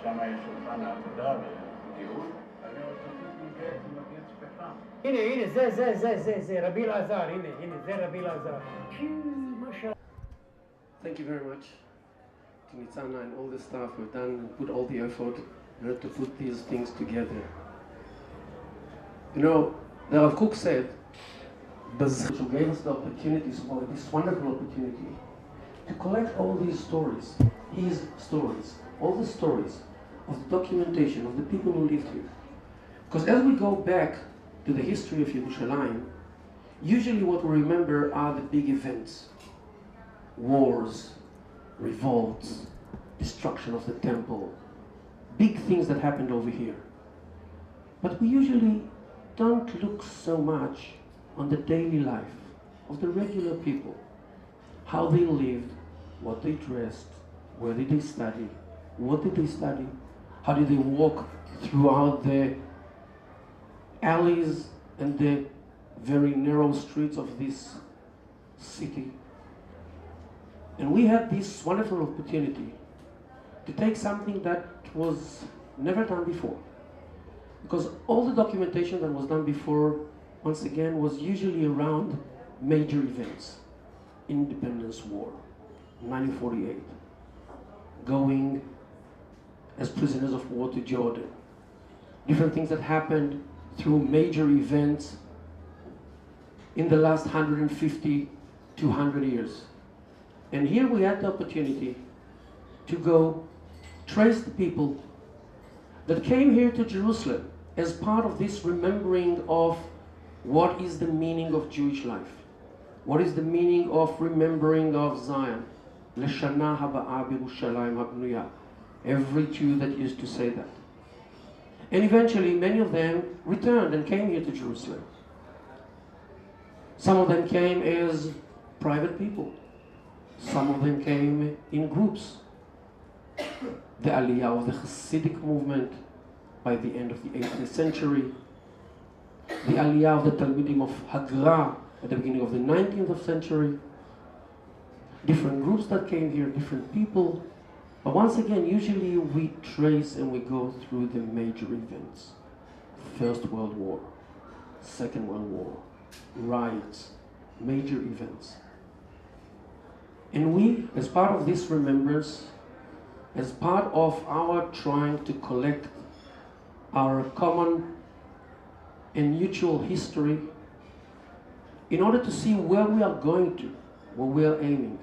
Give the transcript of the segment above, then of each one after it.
שם יש שולחן העבודה וגיהול, אני רוצה להתנגד עם מגץ פחם. הנה, זה רבי אלעזר, הנה, זה רבי אלעזר. Thank you very much to Nitzana and all the staff who have done and put all the effort in order to put these things together. You know, the Rav Kook said, who gave us the opportunities, this wonderful opportunity, to collect all these stories, his stories, all the stories of the documentation of the people who lived here. Because as we go back to the history of Yerushalayim, usually what we remember are the big events. Wars, revolts, destruction of the temple, big things that happened over here. But we usually don't look so much on the daily life of the regular people, how they lived, what they dressed, where did they study, what did they study, how did they walk throughout the alleys and the very narrow streets of this city. And we had this wonderful opportunity to take something that was never done before. Because all the documentation that was done before, once again, was usually around major events. Independence War, 1948. Going as prisoners of war to Jordan. Different things that happened through major events in the last 150, 200 years. And here we had the opportunity to go trace the people that came here to Jerusalem as part of this remembering of what is the meaning of Jewish life. What is the meaning of remembering of Zion? L'shana haba'a b'Yerushalayim habnuya. Every Jew that used to say that. And eventually many of them returned and came here to Jerusalem. Some of them came as private people. Some of them came in groups. The Aliyah of the Hasidic movement by the end of the 18th century. The Aliyah of the Talmudim of Hagra at the beginning of the 19th century. Different groups that came here, different people. But once again, usually we trace and we go through the major events. First World War, Second World War, riots, major events. And we, as part of this remembrance, as part of our trying to collect our common and mutual history, in order to see where we are going to, where we are aiming,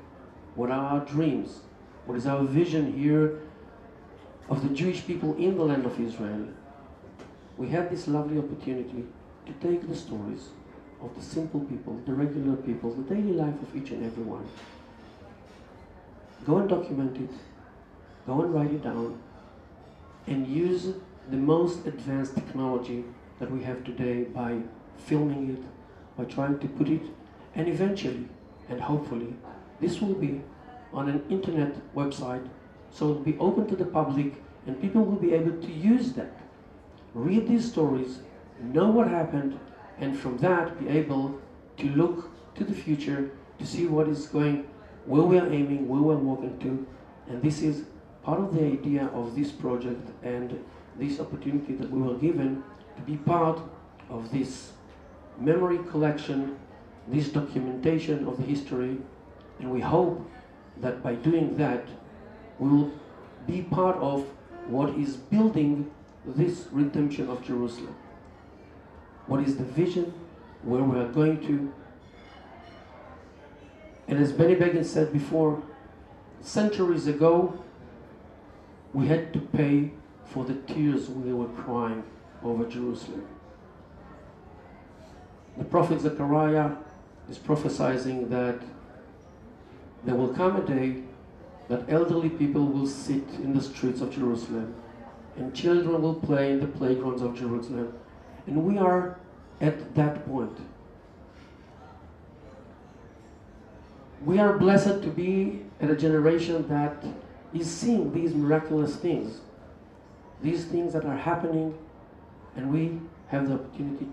what are our dreams, what is our vision here of the Jewish people in the land of Israel, we had this lovely opportunity to take the stories of the simple people, the regular people, the daily life of each and every one. Go and document it, go and write it down, and use the most advanced technology that we have today by filming it, by trying to put it, and eventually, and hopefully, this will be on an internet website, so it will be open to the public, and people will be able to use that, read these stories, know what happened, and from that be able to look to the future, to see what is going, where we are aiming, where we are walking to. And this is part of the idea of this project and this opportunity that we were given to be part of this memory collection, this documentation of the history. And we hope that by doing that, we will be part of what is building this redemption of Jerusalem. What is the vision, where we are going to. And as Benny Begin said before, centuries ago, we had to pay for the tears when they were crying over Jerusalem. The prophet Zechariah is prophesying that there will come a day that elderly people will sit in the streets of Jerusalem and children will play in the playgrounds of Jerusalem. And we are at that point. We are blessed to be at a generation that is seeing these miraculous things, these things that are happening, and we have the opportunity,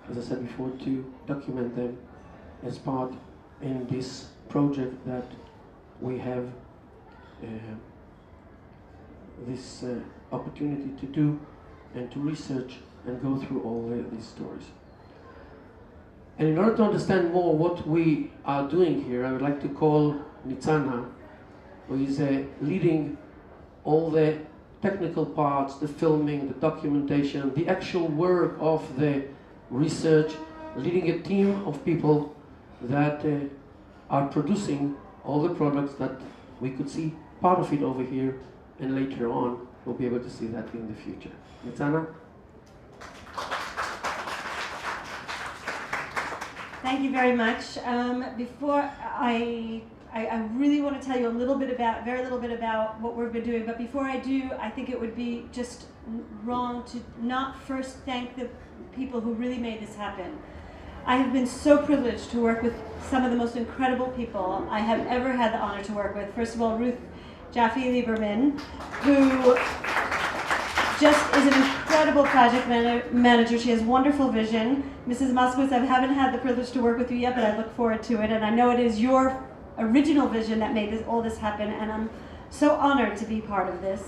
as I said before, to document them as part in this project that we have this opportunity to do and to research and go through all these stories. And in order to understand more what we are doing here, I would like to call Nitzana, who is leading all the technical parts, the filming, the documentation, the actual work of the research, leading a team of people that are producing all the products that we could see part of it over here, and later on we'll be able to see that in the future. Nitzana? Thank you very much. Before I really want to tell you very little bit about what we've been doing, but before I do, I think it would be just wrong to not first thank the people who really made this happen. I have been so privileged to work with some of the most incredible people I have ever had the honor to work with. First of all, Ruth Jaffe Lieberman, who just is an incredible project manager. She has wonderful vision. Mrs. Moskowitz, I haven't had the privilege to work with you yet, but I look forward to it. And I know it is your original vision that made all this happen, and I'm so honored to be part of this.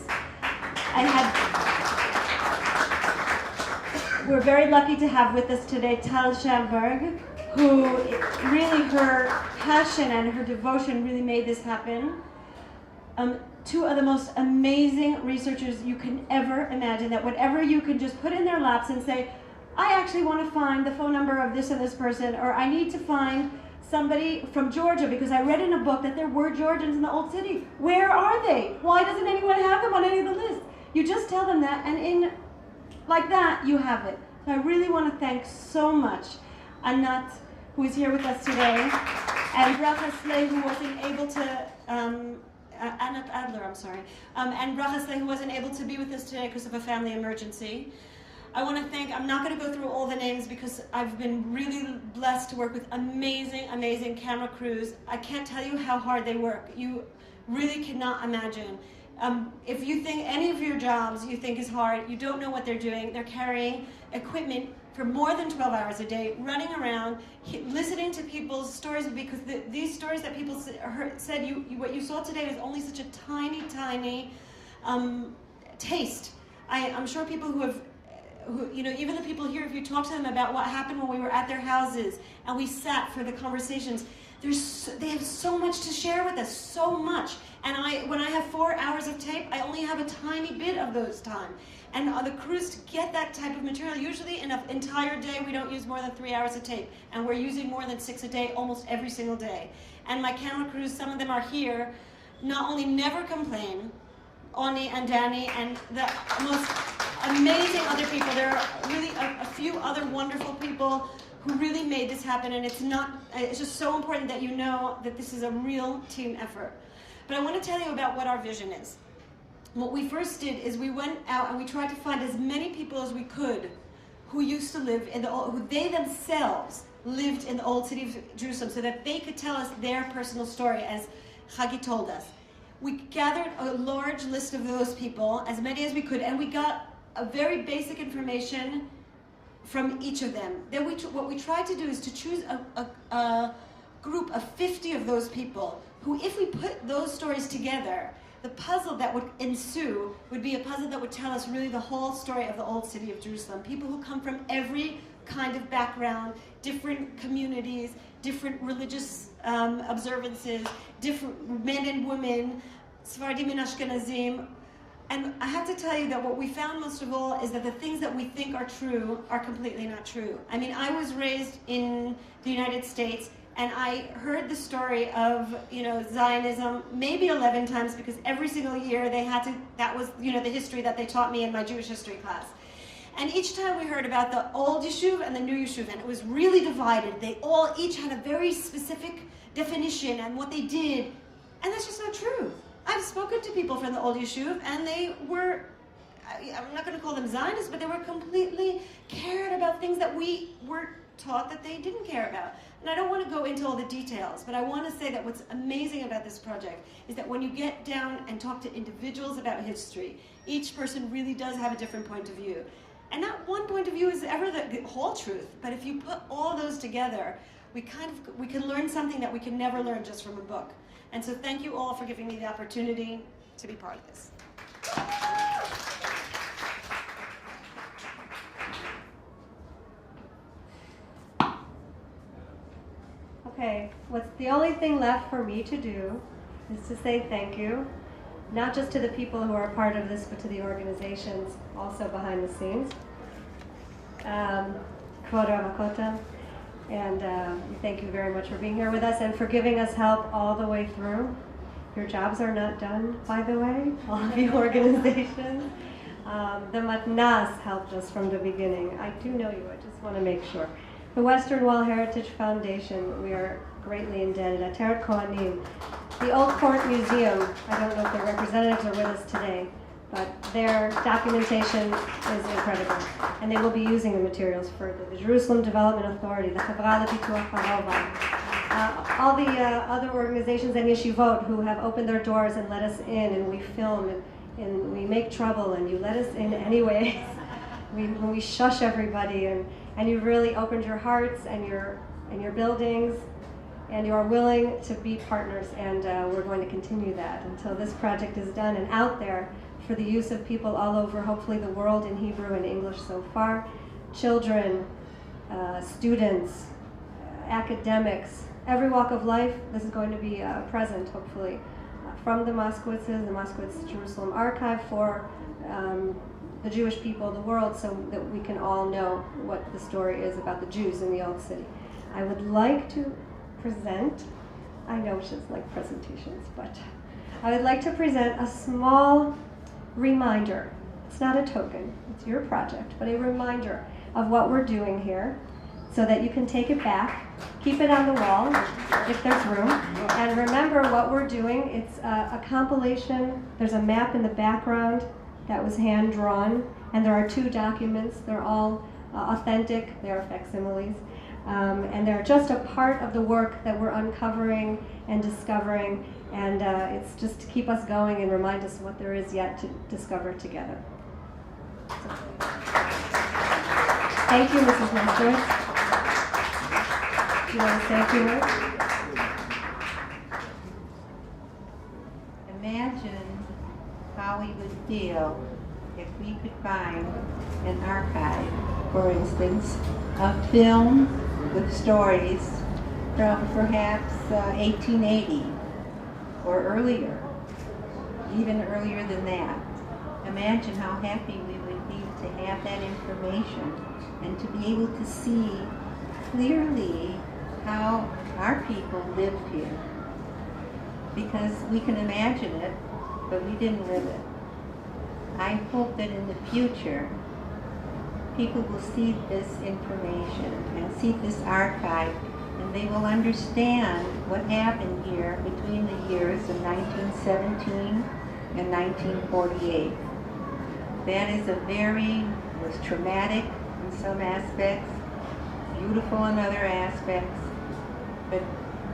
We're very lucky to have with us today Tal Schamberg, who really, her passion and her devotion really made this happen. Two of the most amazing researchers you can ever imagine, that whatever you can just put in their laps and say, I actually want to find the phone number of this and this person, or I need to find somebody from Georgia because I read in a book that there were Georgians in the Old City. Where are they? Why doesn't anyone have them on any of the lists? You just tell them that, and like that, you have it. So I really want to thank so much Anat, who is here with us today, and Bracha Slay, who wasn't able to, Anat Adler, I'm sorry, and Bracha Slay, who wasn't able to be with us today because of a family emergency. I want to thank, I'm not going to go through all the names because I've been really blessed to work with amazing, amazing camera crews. I can't tell you how hard they work. You really cannot imagine. If you think any of your jobs you think is hard, you don't know what they're doing. They're carrying equipment for more than 12 hours a day, running around, listening to people's stories, because these stories that people said, what you saw today is only such a tiny, tiny taste. I'm sure people who, even the people here, if you talk to them about what happened when we were at their houses and we sat for the conversations, they have so much to share with us, so much. And when I have 4 hours of tape, I only have a tiny bit of those time. And the crews, to get that type of material, usually in an entire day, we don't use more than 3 hours of tape. And we're using more than 6 a day, almost every single day. And my camera crews, some of them are here, not only never complain, Oni and Danny, and the most amazing other people. There are really a few other wonderful people who really made this happen, and it's just so important that you know that this is a real team effort. But I want to tell you about what our vision is. What we first did is we went out and we tried to find as many people as we could who used to live in who they themselves lived in the old city of Jerusalem, so that they could tell us their personal story, as Chagi told us. We gathered a large list of those people, as many as we could, and we got a very basic information from each of them. Then what we tried to do is to choose a group of 50 of those people who, if we put those stories together, the puzzle that would ensue would be a puzzle that would tell us really the whole story of the old city of Jerusalem. People who come from every kind of background, different communities, different religious observances, different men and women, Sephardim and Ashkenazim. And I have to tell you that what we found most of all is that the things that we think are true are completely not true. I mean, I was raised in the United States, and I heard the story of, Zionism maybe 11 times, because every single year that was, the history that they taught me in my Jewish history class. And each time we heard about the old yeshuv and the new yeshuv, and it was really divided. They all each had a very specific definition and what they did, and that's just not true. I've spoken to people from the old yeshuv, and they were, I'm not going to call them Zionists, but they were completely cared about things that we were taught that they didn't care about. And I don't want to go into all the details, but I want to say that what's amazing about this project is that when you get down and talk to individuals about history, each person really does have a different point of view. And not one point of view is ever the whole truth, but if you put all those together, we can learn something that we can never learn just from a book. And so thank you all for giving me the opportunity to be part of this. Okay, what's the only thing left for me to do is to say thank you, not just to the people who are part of this, but to the organizations also behind the scenes. Kvod Rav HaKotel, and we thank you very much for being here with us and for giving us help all the way through. Your jobs are not done, by the way, all of the organizations. The Matnas helped us from the beginning. I do know you, I just want to make sure. The Western Wall Heritage Foundation, we are greatly indebted. Ateret Kohanim, the Old Court Museum, I don't know if their representatives are with us today, but their documentation is incredible. And they will be using the materials further. The Jerusalem Development Authority, the Chavra L'Pituach Harova, all the other organizations and yeshivot who have opened their doors and let us in, and we film and we make trouble and you let us in anyways. When we shush everybody and you really opened your hearts and your buildings, and you are willing to be partners, and we're going to continue that until this project is done and out there for the use of people all over, hopefully the world, in Hebrew and English so far. Children, students, academics, every walk of life, this is going to be present, hopefully, from the Moskowitzes, the Moskowitz Jerusalem Archive for the Jewish people of the world, so that we can all know what the story is about the Jews in the Old City. I would like to present, I know it's just like presentations, but I would like to present a small reminder. It's not a token, it's your project, but a reminder of what we're doing here so that you can take it back, keep it on the wall if there's room, and remember what we're doing. It's a compilation. There's a map in the background that was hand-drawn, and there are 2 documents. They're all authentic. They're facsimiles. And they're just a part of the work that we're uncovering and discovering, and it's just to keep us going and remind us what there is yet to discover together. So, thank you, Mrs. Moskowitz. Do you want to say a few words? Imagine how we would feel if we could find an archive, for instance, of film with stories from perhaps 1880 or earlier, even earlier than that. Imagine how happy we would be to have that information and to be able to see clearly how our people lived here. Because we can imagine it, but we didn't live it. I hope that in the future, people will see this information and see this archive, and they will understand what happened here between the years of 1917 and 1948. That is was traumatic in some aspects, beautiful in other aspects, but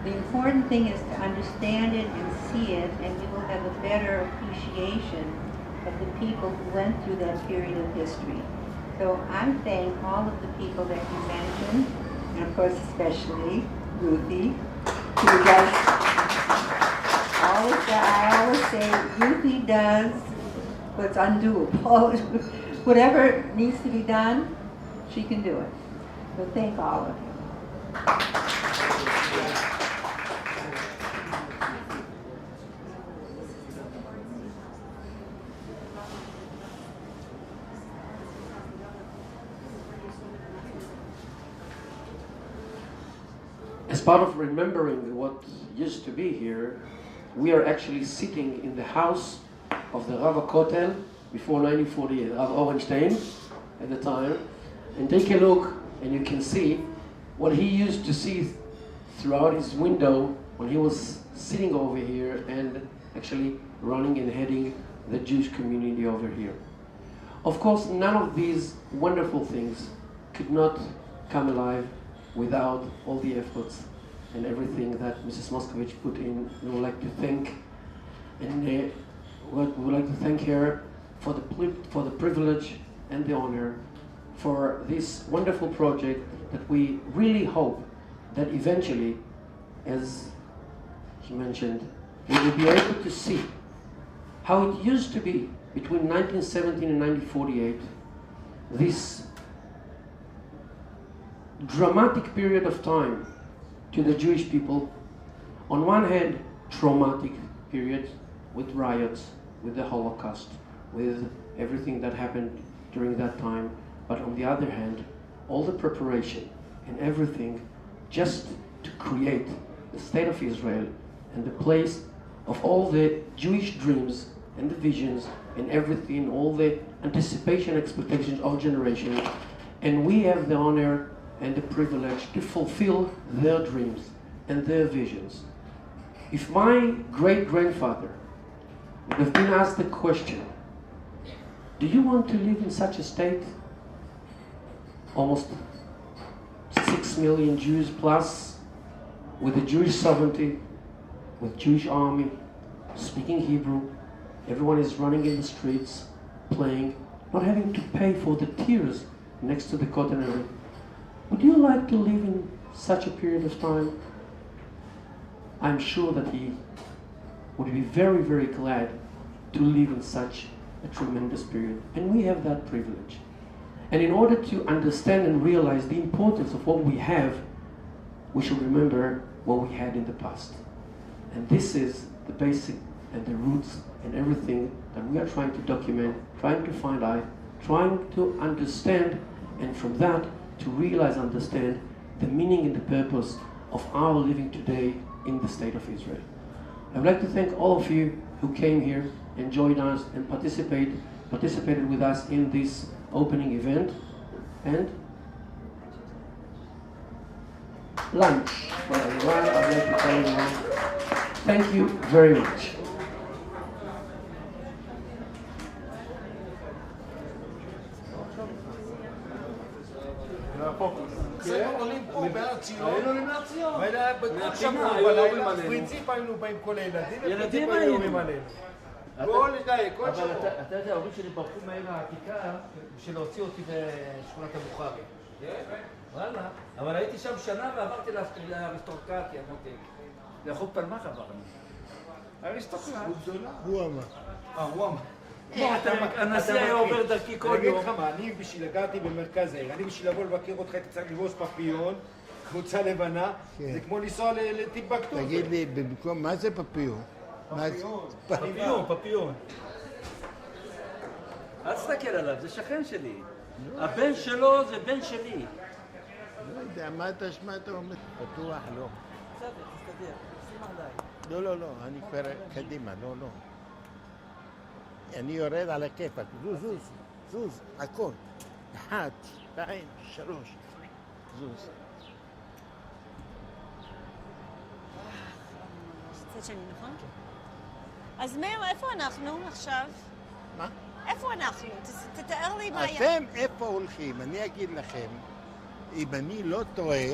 the important thing is to understand it and see it, and we will have a better appreciation of the people who went through that period of history. So I thank all of the people that you mentioned, and of course especially Ruthie, who does all of that. I always say Ruthie does what's undoable. Whatever needs to be done, she can do it. So thank all of you. As part of remembering what used to be here, we are actually sitting in the house of the Rav HaKotel before 1948, Rav Orenstein at the time, and take a look and you can see what he used to see throughout his window when he was sitting over here and actually running and heading the Jewish community over here. Of course, none of these wonderful things could not come alive without all the efforts and everything that Mrs. Moskowitz put in. We would like to thank, and we would like to thank her for the privilege and the honor for this wonderful project that we really hope that eventually, as he mentioned, we will be able to see how it used to be between 1917 and 1948, this dramatic period of time to the Jewish people, on one hand, traumatic period with riots, with the Holocaust, with everything that happened during that time, but on the other hand, all the preparation and everything just to create the state of Israel and the place of all the Jewish dreams and the visions and everything, all the anticipation, expectations of generations. And we have the honor and the privilege to fulfill their dreams and their visions. If my great-grandfather would have been asked the question, do you want to live in such a state? Almost 6 million Jews plus, with the Jewish sovereignty, with Jewish army, speaking Hebrew, everyone is running in the streets, playing, not having to pay for the tears next to the quaternary. Would you like to live in such a period of time? I'm sure that he would be very, very glad to live in such a tremendous period. And we have that privilege. And in order to understand and realize the importance of what we have, we should remember what we had in the past. And this is the basic and the roots and everything that we are trying to document, trying to find out, trying to understand, and from that to realize, understand the meaning and the purpose of our living today in the state of Israel. I would like to thank all of you who came here and joined us and participated with us in this opening event and lunch for everyone. I'd like to tell everyone, thank you very much. עולים פה בהר ציון, כל שבוע בלילה, פרינציפ היינו באים כל הילדים, ופרינציפ היו יורים עלינו. כל שבוע. אתה יודע, ההורים שלי ברחו מהעיר העתיקה בשביל להוציא אותי בשכונת המוחרי. וואלה, אבל הייתי שם שנה ועברתי לאריסטוקרטיה, לאחוב פלמח עברנו. אריסטוקרט. הוא אמר. הוא אמר. הנשיא היה עובר דרכי כל אני יום. אגיד לך מה, אני בשביל הגעתי במרכז העיר, אני בשביל לבוא לבקר אותך הייתי צריך לבוס פפיון, קבוצה לבנה, זה כמו לנסוע לטימבקטו. תגיד לי, במקום, מה זה פפיון? פפיון. אל תסתכל עליו, זה שכן שלי. הבן שלו זה בן שלי. לא יודע, מה אתה אומר? פתוח, לא. בסדר, תסתדר, שים עליי. לא, אני כבר קדימה, לא. אני יורד על הכיפק, זוז, הכל. 1, 2, 3, זוז. צד שני, נכון? אז מאיר, איפה אנחנו עכשיו? מה? איפה אנחנו? תתאר לי מה היה. אתם איפה הולכים? אני אגיד לכם, אם אני לא טועה,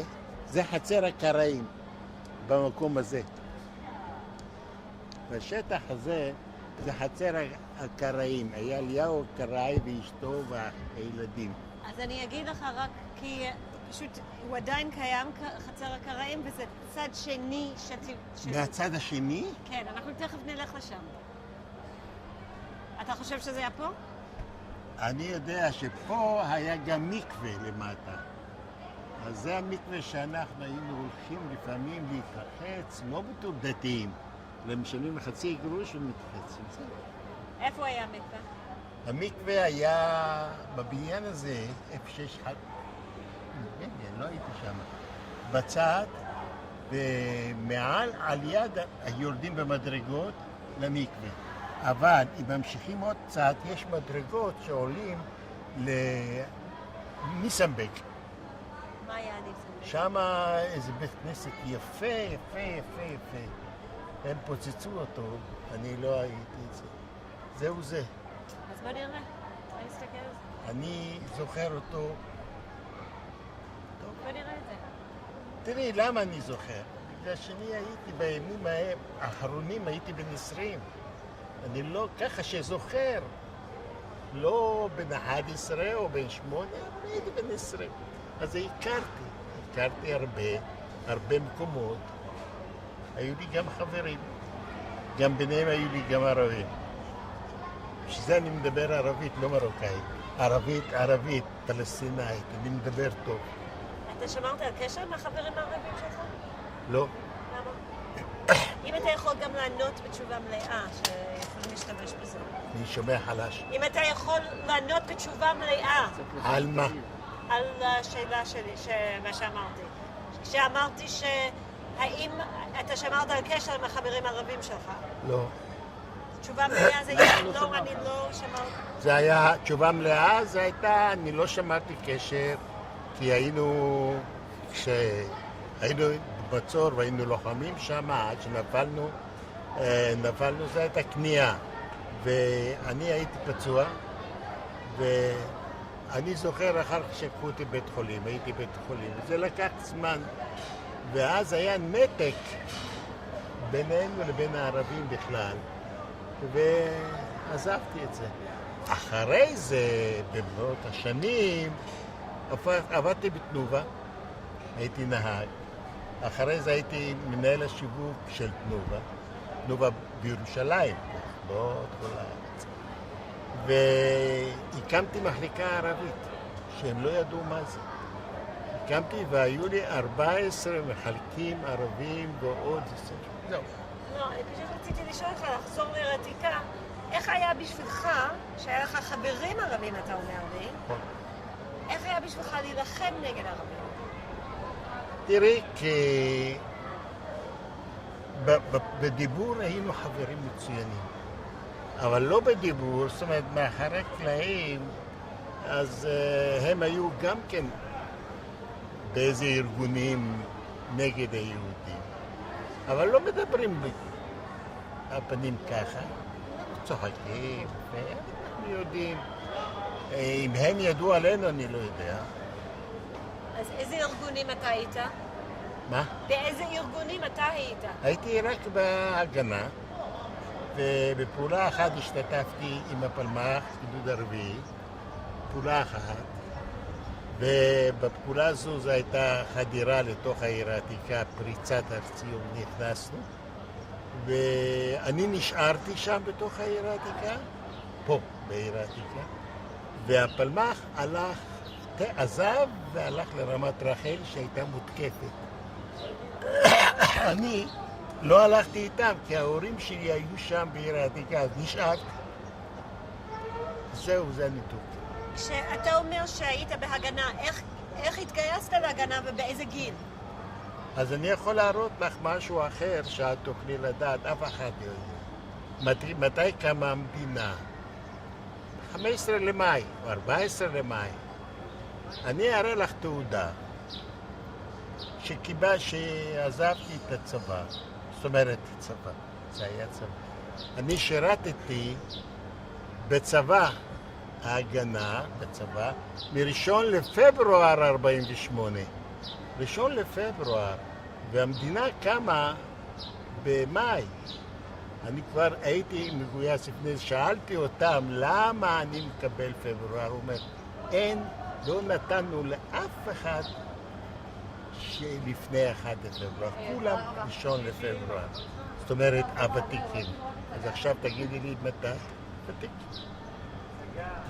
זה חצר הקראים במקום הזה. בשטח הזה זה חצר הקראים, היה אליהו הקראי ואשתו והילדים. אז אני אגיד לך רק כי פשוט הוא עדיין קיים, חצר הקראים, וזה צד שני מהצד השני? כן, אנחנו תכף נלך לשם. אתה חושב שזה היה פה? אני יודע שפה היה גם מקווה למטה. אז זה המקווה שאנחנו היינו הולכים לפעמים להתרחץ, לא בתור דתיים, למשלמים חצי גרוש ומתרחצים. איפה היה המקווה? המקווה היה בבניין הזה, איפה שיש חד... לא הייתי שם. בצד, ומעל, על יד, יורדים במדרגות למקווה. אבל אם ממשיכים עוד קצת, יש מדרגות שעולים לניסנבק. מה היה ניסנבק? שם איזה בית כנסת יפה. הם פוצצו אותו, אני לא הייתי את זה. זהו זה. אז בוא נראה, בוא נסתכל על זה. אני זוכר אותו. בוא נראה את זה. תראי, למה אני זוכר? בגלל שאני הייתי בימים האחרונים, הייתי בן 20. אני לא ככה שזוכר. לא בן 11 או בן 8, אבל הייתי בן 20. אז הכרתי הרבה מקומות. היו לי גם חברים. גם ביניהם היו לי גם ערבים. בשביל זה אני מדבר ערבית, לא מרוקאית. ערבית, פלסטינאית, אני מדבר טוב. אתה שמרת על קשר עם החברים הערבים שלך? לא. אם אתה יכול גם לענות בתשובה מלאה, שיכולים להשתמש בזה. אני שומע חלש. אם אתה יכול לענות בתשובה מלאה. על מה? על השאלה שלי, מה שאמרתי. כשאמרתי האם אתה שמרת על קשר עם החברים הערבים שלך? לא. תשובה מלאה זה היה לא, אני לא שמרתי. זה היה, תשובה מלאה, זה הייתה, אני לא שמרתי קשר, כי היינו במצור והיינו לוחמים שם, עד שנפלנו, זה הייתה קנייה. ואני הייתי פצוע, ואני זוכר אחר כך שקחו אותי בית חולים, הייתי בית חולים, וזה לקח זמן. ואז היה נתק בינינו לבין הערבים בכלל, ועזבתי את זה. אחרי זה, במאות השנים, עבדתי בתנובה, הייתי נהג. אחרי זה הייתי מנהל השיווק של תנובה בירושלים, לא כל הארץ. והקמתי מחלקה ערבית, שהם לא ידעו מה זה. הקמתי והיו לי 14 מחלקים ערבים ועוד זהו. לא, אני פשוט רציתי לשאול אותך, לחזור לעתיקה, איך היה בשבילך, שהיה לך חברים ערבים, אתה אומר לי, איך היה בשבילך להילחם נגד ערבים? תראי, כי בדיבור היינו חברים מצוינים, אבל לא בדיבור, זאת אומרת, מאחורי קלעים, אז הם היו גם כן באיזה ארגונים נגד היהודים, אבל לא מדברים בפנים ככה, צוחקים, ואנחנו יודעים. אם הם ידעו עלינו, אני לא יודע. אז איזה ארגונים אתה היית? מה? באיזה ארגונים אתה היית? הייתי רק בהגנה, ובפעולה אחת השתתפתי עם הפלמ"ח, גדוד הרביעי, פעולה אחת, ובפעולה הזו זו הייתה חדירה לתוך העיר העתיקה, פריצת הר ציון, נכנסנו, ואני נשארתי שם בתוך העיר העתיקה, פה בעיר העתיקה, והפלמ"ח עזב והלך לרמת רחל שהייתה מותקפת. אני לא הלכתי איתם, כי ההורים שלי היו שם בעיר העתיקה, אז נשארתי. זהו, זה הניתוק. כשאתה אומר שהיית בהגנה, איך התגייסת להגנה ובאיזה גיל? אז אני יכול להראות לך משהו אחר שאת תוכלי לדעת, אף אחד לא יודע. מתי קמה המדינה? 15 למאי או 14 למאי. אני אראה לך תעודה שעזבתי את הצבא, זאת אומרת צבא, זה היה צבא. אני שירתתי בצבא, ההגנה בצבא, מ-1 לפברואר 48. 1 לפברואר, והמדינה קמה במאי. אני כבר הייתי מגויס לפני, שאלתי אותם למה אני מקבל פברואר, הוא אומר, לא נתנו לאף אחד שלפני 1 לפברואר, כולם 1 לפברואר. זאת אומרת, הוותיקים. אז עכשיו תגידי לי מתי? ותיק.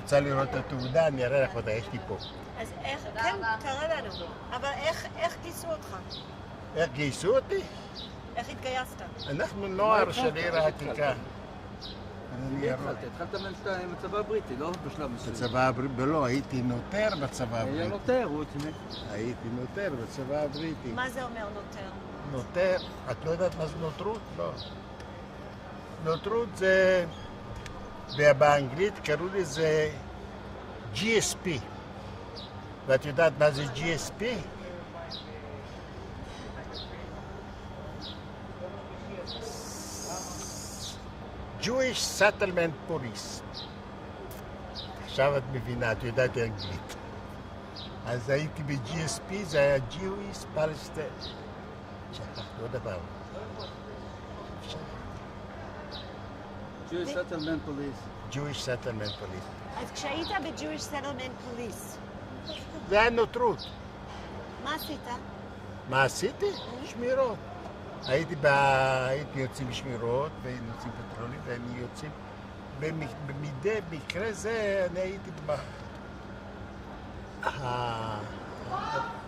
רוצה לראות את התעודה, אני אראה לך אותה, יש לי פה. אז איך, כן, תראה לנו, אבל איך גייסו אותך? איך גייסו אותי? איך התגייסת? אנחנו נוער של עיר העתיקה. התחלת עם הצבא הבריטי, לא בשלב מסוים. בצבא הבריטי, לא, הייתי נוטר בצבא הבריטי. היה נוטר, הוא עצמי. הייתי נוטר בצבא הבריטי. מה זה אומר נוטר? נוטר, את לא יודעת מה זה נוטרות? לא. נוטרות זה, באנגלית קראו לזה GSP. ואת יודעת מה זה GSP? Jewish Settlement Police. עכשיו את מבינה, את יודעת אנגלית. אז הייתי ב-GSP, זה היה Jewish Palestine. שכחתי עוד דבר. Jewish Settlement Police. Jewish Settlement Police. אז כשהיית ב-Jewish Settlement Police, זה היה נוטרות. מה עשית? מה עשיתי? שמירות. הייתי יוצאים בשמירות, והיינו יוצאים פטרולים, והיינו יוצאים... במידי מקרה זה אני הייתי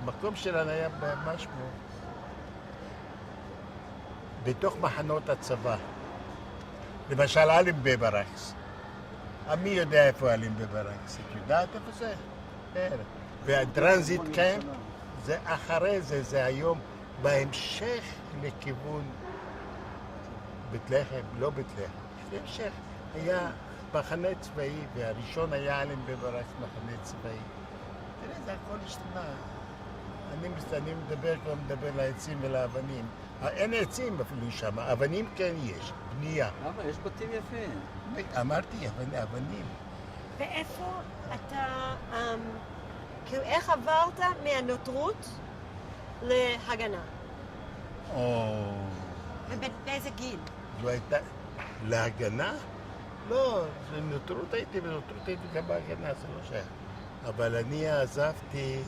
המקום שלנו היה ממש בתוך מחנות הצבא. למשל, אלנבי ברקס. מי יודע איפה אלנבי ברקס? את יודעת איפה זה? כן. והטרנזיט קמפ, זה אחרי זה, זה היום בהמשך לכיוון בית לחם, לא בית לחם. בהמשך היה מחנה צבאי, והראשון היה אלנבי ברקס, מחנה צבאי. תראה, זה הכל השתנה. אני מדבר לעצים ולאבנים. אין עצים אפילו שם, אבנים כן יש, בנייה. למה? יש בתים יפים. אמרתי, אבנים. ואיפה אתה, כאילו איך עברת מהנותרות להגנה? ובאיזה גיל? זו הייתה... להגנה? לא, בנותרות הייתי גם בהגנה, זה לא שייך. אבל אני עזבתי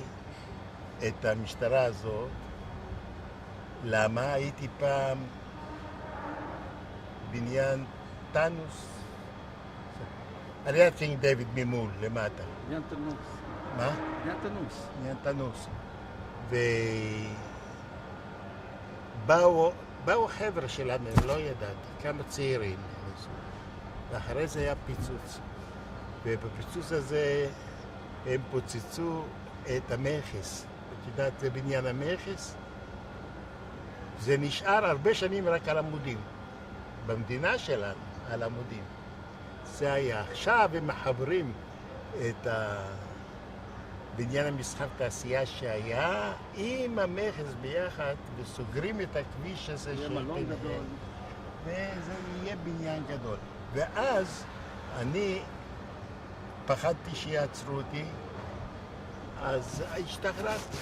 את המשטרה הזאת. למה? הייתי פעם בניין טאנוס, על יד קינג דיוויד ממול, למטה. בניין תנוס. מה? בניין תנוס. בניין תנוס. ובאו חבר'ה שלנו, לא ידעתי, כמה צעירים. ואחרי זה היה פיצוץ. ובפיצוץ הזה הם פוצצו את המכס. את יודעת, זה בניין המכס. זה נשאר הרבה שנים רק על עמודים. במדינה שלנו, על עמודים. זה היה. עכשיו הם מחברים את בניין המשחק תעשייה שהיה עם המכס ביחד וסוגרים את הכביש הזה של מלון גדול. וזה יהיה בניין גדול. ואז אני פחדתי שיעצרו אותי, אז השתחררתי,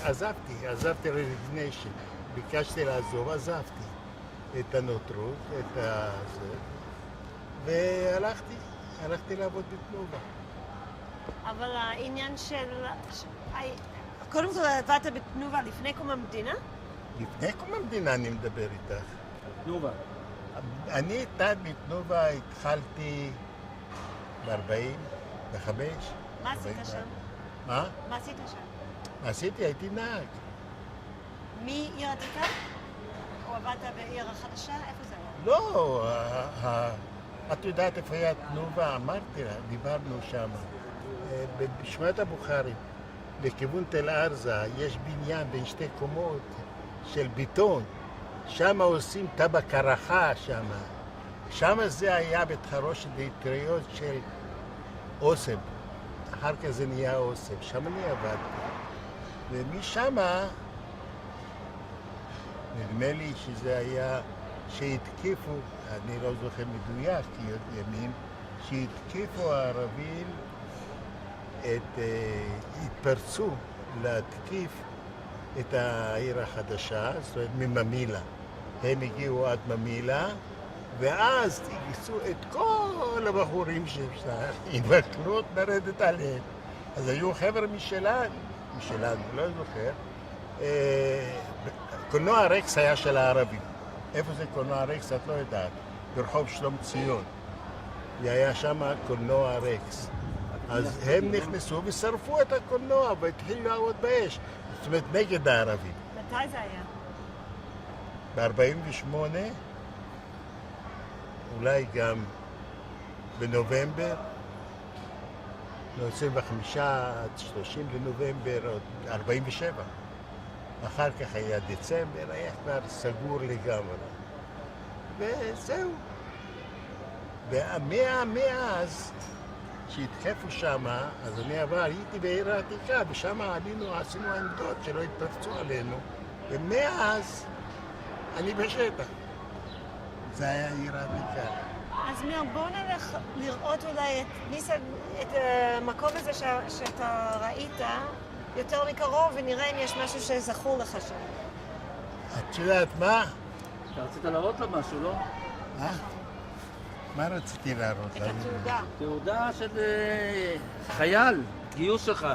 עזבתי רזיגניישן. ביקשתי לעזוב, עזבתי את הנותרות, את הזה, והלכתי לעבוד בתנובה. אבל העניין של... קודם כל עבדת בתנובה לפני קום המדינה? לפני קום המדינה אני מדבר איתך. תנובה. אני בתנובה התחלתי ב-45. מה עשית שם? מה? מה עשית שם? מה עשיתי? הייתי נהג. מעיר עתיקה? או עבדת בעיר החדשה? איפה זה היה? לא, את יודעת איפה היה תנובה? אמרתי לה, דיברנו שם. בשכונת הבוכרים, לכיוון תל ארזה, יש בניין בין שתי קומות של ביטון. שם עושים טבע קרחה שם. שם זה היה בית חרושת אטריות של אוסם. אחר כך זה נהיה אוסם. שם אני עבדתי. ומשם, נדמה לי שזה היה שהתקיפו, אני לא זוכר מדויק, כי ימים, שהתקיפו הערבים, התפרצו להתקיף את העיר החדשה, זאת אומרת מממילה. הם הגיעו עד ממילה, ואז תגייסו את כל הבחורים שאפשר, עם מקלות לרדת עליהם. אז היו חבר'ה משלנו, לא זוכר. קולנוע רקס היה של הערבים. איפה זה קולנוע רקס? את לא יודעת. ברחוב שלום ציון. היה שם קולנוע רקס. אז הם נכנסו ושרפו את הקולנוע והתחילו לעבוד באש. זאת אומרת, נגד הערבים. מתי זה היה? ב-48, אולי גם בנובמבר, 25 עד 30 לנובמבר, 47. אחר כך היה דצמבר, היה כבר סגור לגמרי. וזהו. ומאז שהתקפו שם, אז אני הייתי בעיר העתיקה, ושם עשינו עמדות שלא התפרצו עלינו, ומאז אני בשטח. זה היה עיר העתיקה. אז בואו נלך לראות אולי את המקום הזה שאתה ראית יותר מקרוב, ונראה אם יש משהו שזכור לך שם. את יודעת מה? אתה רצית להראות לו משהו, לא? מה רציתי להראות? את התעודה. תעודה של חייל, גיוס שלך.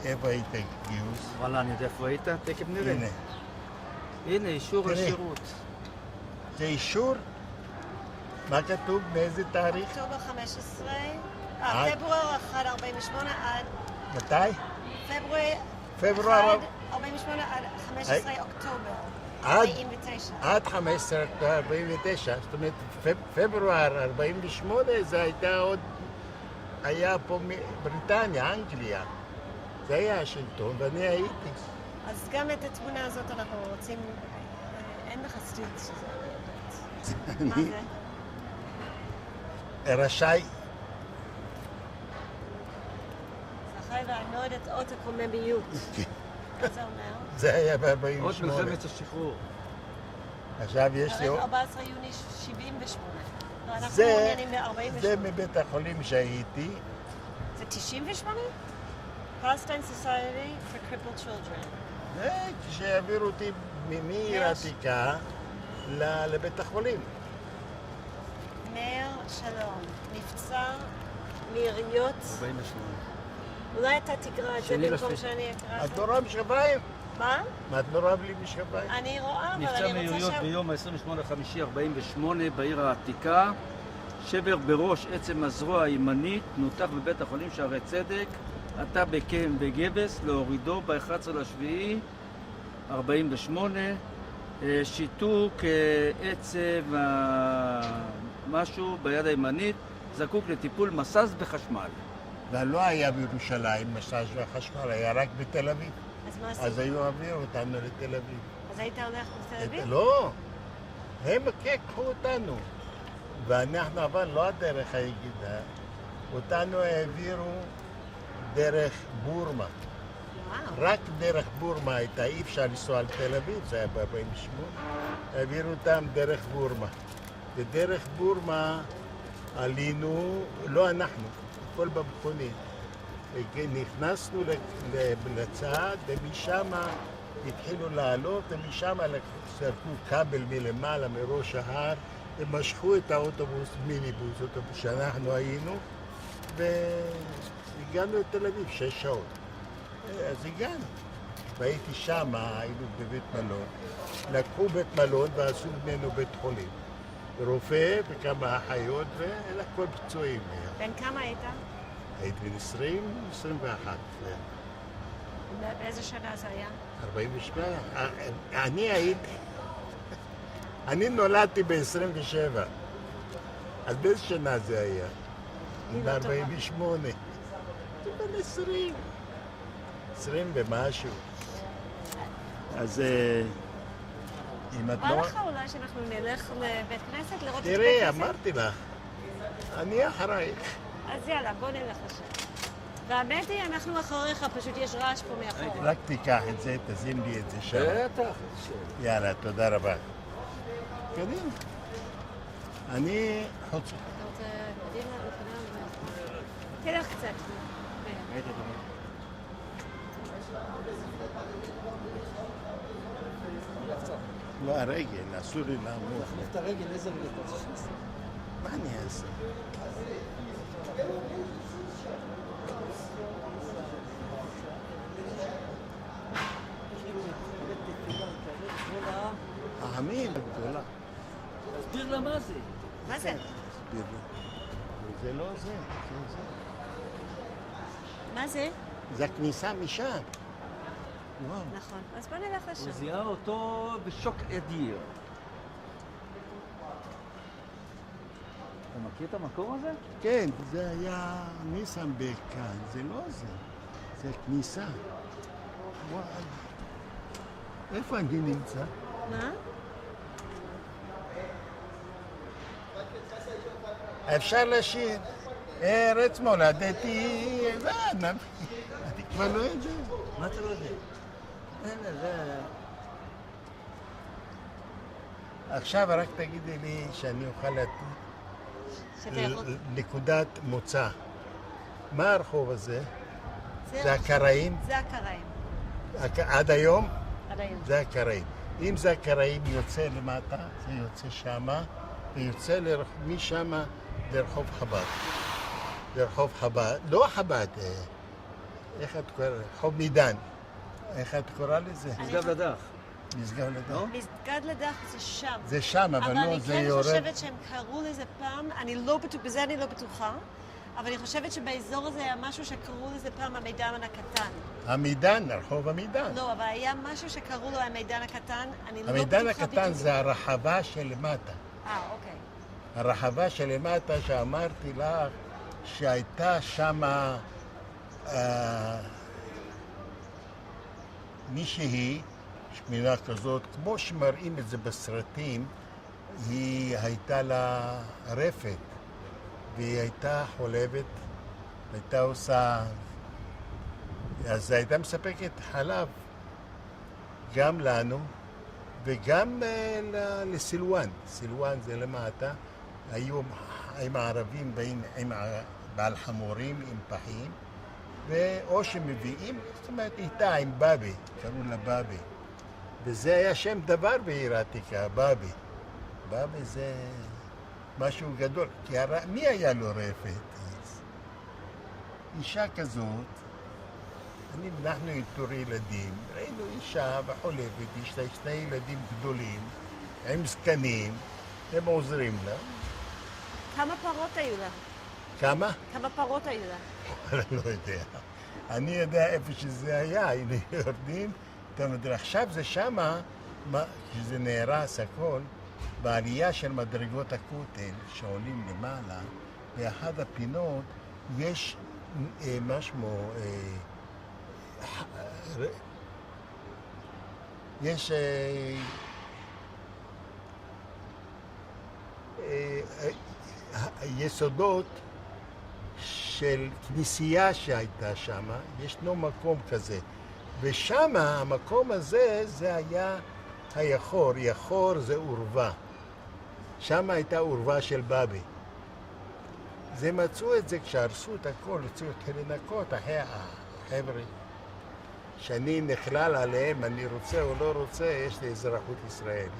איפה היית גיוס? וואלה, אני יודע איפה היית, תכף נראה. הנה. הנה, אישור השירות. זה אישור? מה כתוב? באיזה תאריך? אוקטובר 15, פברואר 1, 48 עד... מתי? פברואר 1, פברואר... 48 עד 15 אוקטובר. עד 1549, זאת אומרת, פברואר 48, זה הייתה עוד, היה פה בריטניה, אנגליה. זה היה השלטון, ואני הייתי. אז גם את התמונה הזאת אנחנו רוצים, אין לך סטיל שזה מה זה? רשאי. זכאי לענוד את אות הקוממיות. מה זה אומר? זה היה ב-48. עוד מלחמת השחרור. עכשיו יש לי... 14 יוני 78. לא, אנחנו זה מעוניינים ב-48. זה מבית החולים שהייתי. זה 98? Palestine Society for Crippled Children. זה כשהעבירו אותי מעיר העתיקה לבית החולים. מאיר שלום, נפצע מיריות. 48. אולי אתה תקרא את זה במקום שאני אקרא את את זה? לא רואה משקפיים? מה? את לא רואה בלי משקפיים? אני רואה, אבל נפצע אני רוצה מיריות ביום ה-28.5.48 בעיר העתיקה. שבר בראש עצם הזרוע הימנית, נותח בבית החולים שערי צדק, עטה בקם בגבס, להורידו ב-11.7.48, שיתוק עצב משהו ביד הימנית, זקוק לטיפול מסז בחשמל. ולא היה בירושלים מסאז' והחשמל, היה רק בתל אביב. אז מה עשית? אז היו העבירו אותנו לתל אביב. אז היית הולך לתל אביב? לא, הם לקחו אותנו. ואנחנו, אבל לא הדרך היחידה, אותנו העבירו דרך בורמה. וואו. רק דרך בורמה הייתה, אי אפשר לנסוע לתל אביב, זה היה ב-48. העבירו אותם דרך בורמה. ודרך בורמה עלינו, לא אנחנו, הכל במכונית. נכנסנו לצעד, ומשם התחילו לעלות, ומשם סרקו כבל מלמעלה, מראש ההר, ומשכו את האוטובוס, מיניבוס, אוטובוס שאנחנו היינו, והגענו לתל אביב 6 שעות. אז הגענו. והייתי שם, היינו בבית מלון. לקחו בית מלון ועשו ממנו בית חולים. רופא וכמה אחיות, והכל פצועים. בן כמה היית? הייתי בן 20, 21. באיזה שנה זה היה? 48. אני נולדתי ב-27. אז באיזה שנה זה היה? ב-48. זה בן 20. 20 ומשהו. אז אם את בא לא... לך אולי שאנחנו נלך לבית כנסת לראות את בית תראי, כנסת? אמרתי לך, אני אחרייך. אז יאללה, בוא נלך לשם. והאמת היא, אנחנו אחריך, פשוט יש רעש פה מאחור. רק תיקח את זה, תזין לי את זה שם. בטח. יאללה, תודה רבה. קדימה. אני חוצה. אתה רוצה קדימה, לפניו? תלך קצת. לא, הרגל, אסור לי לעמוד. את הרגל, איזה רגל אתה רוצה? מה אני אעשה? העמים הגדולה. תסביר לה מה זה. מה זה? זה לא זה, זה זה. מה זה? זה הכניסה משם. וואו. נכון. אז בוא נלך לשם. הוא זיהה אותו בשוק אדיר. אתה מכיר את המקום הזה? כן, זה היה ניסנברג כאן, זה לא זה. זה כניסה. וואו. איפה אני נמצא? מה? אפשר לשיר. ארץ מולדתי, אני כבר לא יודע. מה אתה לא יודע? אין, זה... עכשיו רק תגידי לי שאני אוכל לתת שאתה יכול... נקודת מוצא. מה הרחוב הזה? זה הרחוב. הקראים? זה הקראים. עד היום? עד היום. זה הקראים. אם זה הקראים יוצא למטה, זה יוצא שמה, ויוצא משם לרחוב חב"ד. לרחוב חב"ד, לא חב"ד, איך את קוראה? רחוב מידן. איך את קוראה לזה? משגב לדח. משגב לדח. מסגד לדח זה שם. זה שם, אבל לא, זה אני יורד. כן חושבת שהם קראו לזה פעם, בזה אני לא בטוחה, אבל אני חושבת שבאזור הזה היה משהו שקראו לזה פעם המידן הקטן. המידן, רחוב המידן. לא, אבל היה משהו שקראו לו המידן הקטן, אני לא בטוחה המידן בדיוק. הקטן זה הרחבה שלמטה. אוקיי. הרחבה שלמטה שאמרתי לך שהייתה שמה מישהי, שמינה כזאת, כמו שמראים את זה בסרטים, היא הייתה לה רפת, והיא הייתה חולבת, הייתה עושה, אז הייתה מספקת חלב גם לנו וגם לסילואן. סילואן זה למטה, היו עם הערבים באים עם בעל חמורים, עם פחים, או שמביאים, זאת אומרת איתה עם בבי, קראו לה בבי. וזה היה שם דבר בעיר העתיקה, בבי. בבי זה משהו גדול, כי מי היה לו רפת? אישה כזאת, אנחנו איתור ילדים, ראינו אישה וחולבת, יש לה שני ילדים גדולים, עם זקנים, הם עוזרים לה. כמה פרות היו לה? כמה? כמה פרות היו לה? אני לא יודע. אני יודע איפה שזה היה, הנה יורדים, עכשיו זה שמה, כשזה נהרס הכל, בעלייה של מדרגות הכותל שעולים למעלה, באחד הפינות יש משמו, יש יסודות של כנסייה שהייתה שם, ישנו מקום כזה. ושם, המקום הזה, זה היה היחור. יחור זה עורבה. שם הייתה עורבה של בבי. זה מצאו את זה כשהרסו את הכל, הוציאו את לנקות, החבר'ה. שאני נכלל עליהם, אני רוצה או לא רוצה, יש לי אזרחות ישראלית.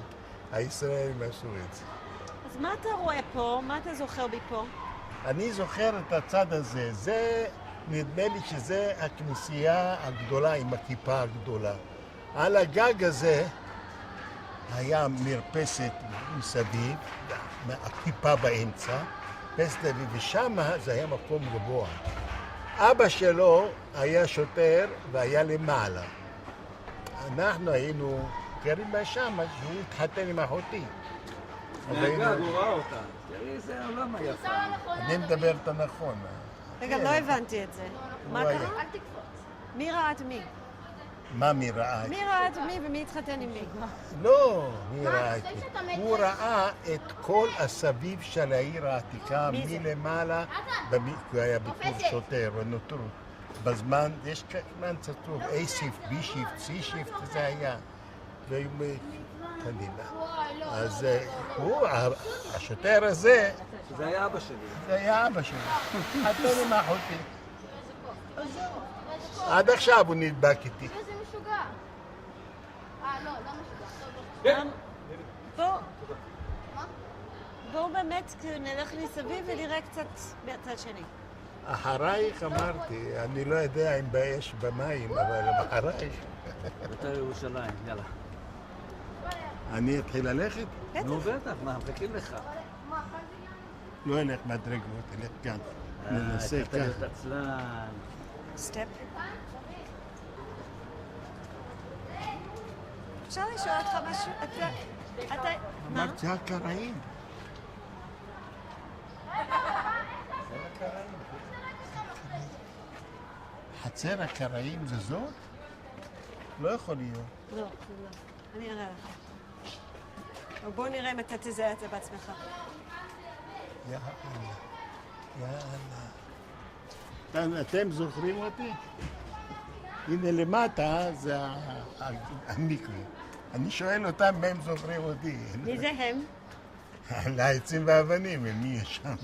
הישראלים עשו את זה. אז מה אתה רואה פה? מה אתה זוכר בי פה? אני זוכר את הצד הזה. זה, נדמה לי שזה הכנסייה הגדולה עם הכיפה הגדולה. על הגג הזה היה מרפסת מסביב, הכיפה באמצע, ושם זה היה מקום גבוה. אבא שלו היה שוטר והיה למעלה. אנחנו היינו גרים שם, שהוא התחתן עם אחותי. מהגג הוא ראה אותה. תראי איזה עולם היפה. אני מדבר את הנכון. רגע, לא הבנתי את זה. מה היה. קרה? מי ראה את מי? מה מי ראה? מי ראה את מי ומי התחתן עם מי? לא, מי ראה את מי? הוא ראה את כל הסביב של העיר העתיקה מלמעלה, הוא היה בתור שוטר ונותרו. בזמן, יש זמן צטוב, A שיפט, B שיפט, C שיפט, זה היה. אז הוא, השוטר הזה, זה היה אבא שלי. זה היה אבא שלי. חתן עם אחותי. עד עכשיו הוא נדבק איתי. זה משוגע. לא משוגע. בואו באמת נלך מסביב ונראה קצת מהצד שני. אחרייך אמרתי, אני לא יודע אם באש במים, אבל אחרייך. בית"ר ירושלים, יאללה. אני אתחיל ללכת? נו בטח, מה, מחכים לך. לא אלך מדרגות, אלך כאן. ננסה אתה להיות כאן. עצלן. סטפ. אפשר לשאול אותך משהו? אתה... מה? אמרת, זה הקראים. חצר הקראים זה זאת? לא יכול להיות. לא, לא. אני אראה לך. אבל בוא נראה אם אתה תזהה את זה בעצמך. יאללה, יאללה. אתם זוכרים אותי? הנה למטה זה המיקרו. אני שואל אותם אם הם זוכרים אותי. מי זה הם? על העצים והאבנים, מי יש שם?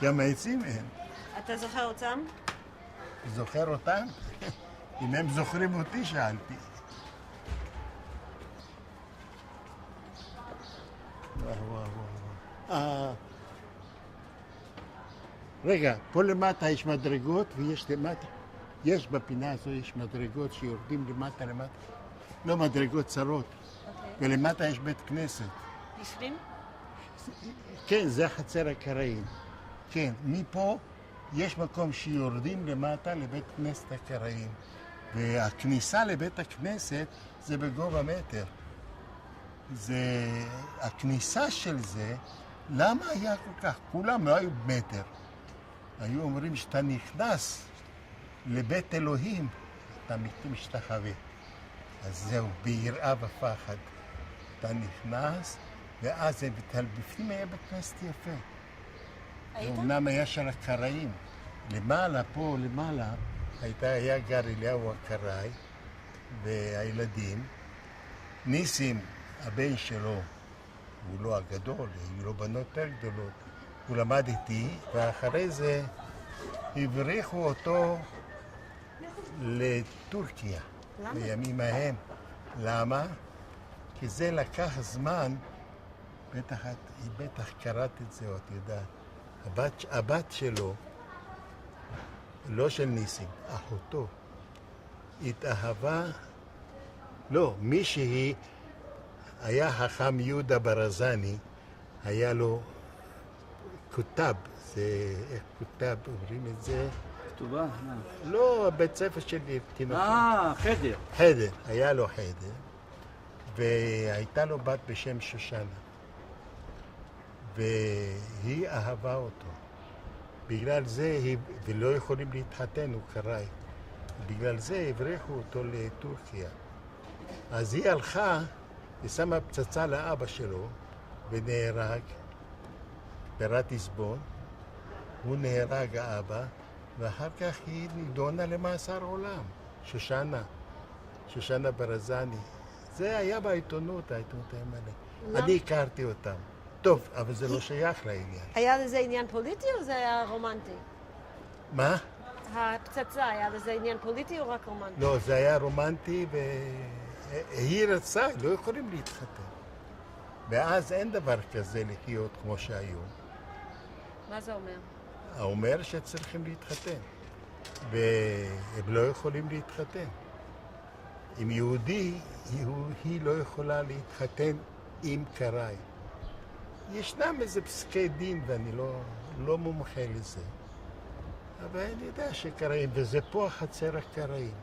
גם העצים הם. אתה זוכר אותם? זוכר אותם? אם הם זוכרים אותי, שאלתי. רגע, פה למטה יש מדרגות ויש למטה. יש בפינה הזו, יש מדרגות שיורדים למטה. לא מדרגות צרות. ולמטה יש בית כנסת. בפנים? כן, זה חצר הקראים. כן, מפה יש מקום שיורדים למטה לבית כנסת הקראים, והכניסה לבית הכנסת זה בגובה מטר. הכניסה של זה, למה היה כל כך? כולם לא היו מטר. היו אומרים שאתה נכנס לבית אלוהים, אתה משתחווה. אז זהו, ביראה ופחד. אתה נכנס, ואז בפנים היה בית כנסת יפה. אמנם היה של הקראים. למעלה, פה למעלה, היה גר אליהו הקראי, והילדים. ניסים, הבן שלו, הוא לא הגדול, היו לו בנות יותר גדולות. הוא למד איתי, ואחרי זה הבריחו אותו לטורקיה, בימים ההם. למה? כי זה לקח זמן, בטח קראת את זה, את יודעת. הבת שלו, לא של ניסים, אחותו, התאהבה, לא, מישהי, היה חכם יהודה ברזני, היה לו כותב, זה, איך כותב, אומרים את זה? כתובה? לא, בית ספר של תינוקות. חדר. חדר, היה לו חדר, והייתה לו בת בשם שושנה, והיא אהבה אותו. בגלל זה, ולא יכולים להתחתן, הוא קראי. בגלל זה הבריחו אותו לטורקיה. אז היא הלכה ושמה פצצה לאבא שלו, ונהרג ברטיסבון. הוא נהרג האבא, ואחר כך היא נידונה למאסר עולם. שושנה ברזני. זה היה בעיתונות, העיתונות האלה. אני הכרתי אותם. טוב, אבל זה לא שייך לעניין. היה לזה עניין פוליטי או זה היה רומנטי? מה? הפצצה, היה לזה עניין פוליטי או רק רומנטי? לא, זה היה רומנטי, והיא רצה, לא יכולים להתחתן. ואז אין דבר כזה לחיות כמו שהיום. מה זה אומר? אומר שצריכים להתחתן, והם לא יכולים להתחתן. עם יהודי, היא לא יכולה להתחתן עם קראי. ישנם איזה פסקי דין, ואני לא מומחה לזה. אבל אני יודע שקראים, וזה פה החצר הקראים.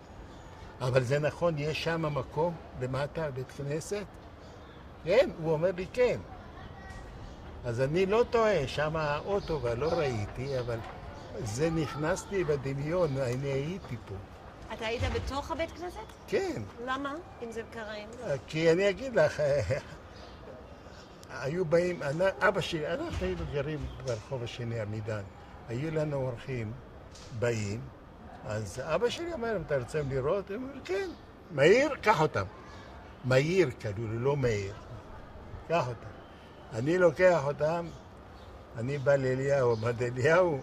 אבל זה נכון, יש שם מקום למטה, בית כנסת? כן, הוא אומר לי כן. אז אני לא טועה, שם האוטו, ולא ראיתי, אבל זה נכנס לי בדמיון, אני הייתי פה. אתה היית בתוך הבית כנסת? כן. למה? אם זה קראים? כי אני אגיד לך, היו באים, אבא שלי, אנחנו היינו גרים ברחוב השני, עמידן. היו לנו אורחים, באים, אז אבא שלי אומר, אתה רוצה לראות? הוא אומר, כן. מאיר, קח אותם. מאיר, קראו לי, לא מאיר. קח אותם. אני לוקח אותם, אני בא לאליהו, עמד אליהו,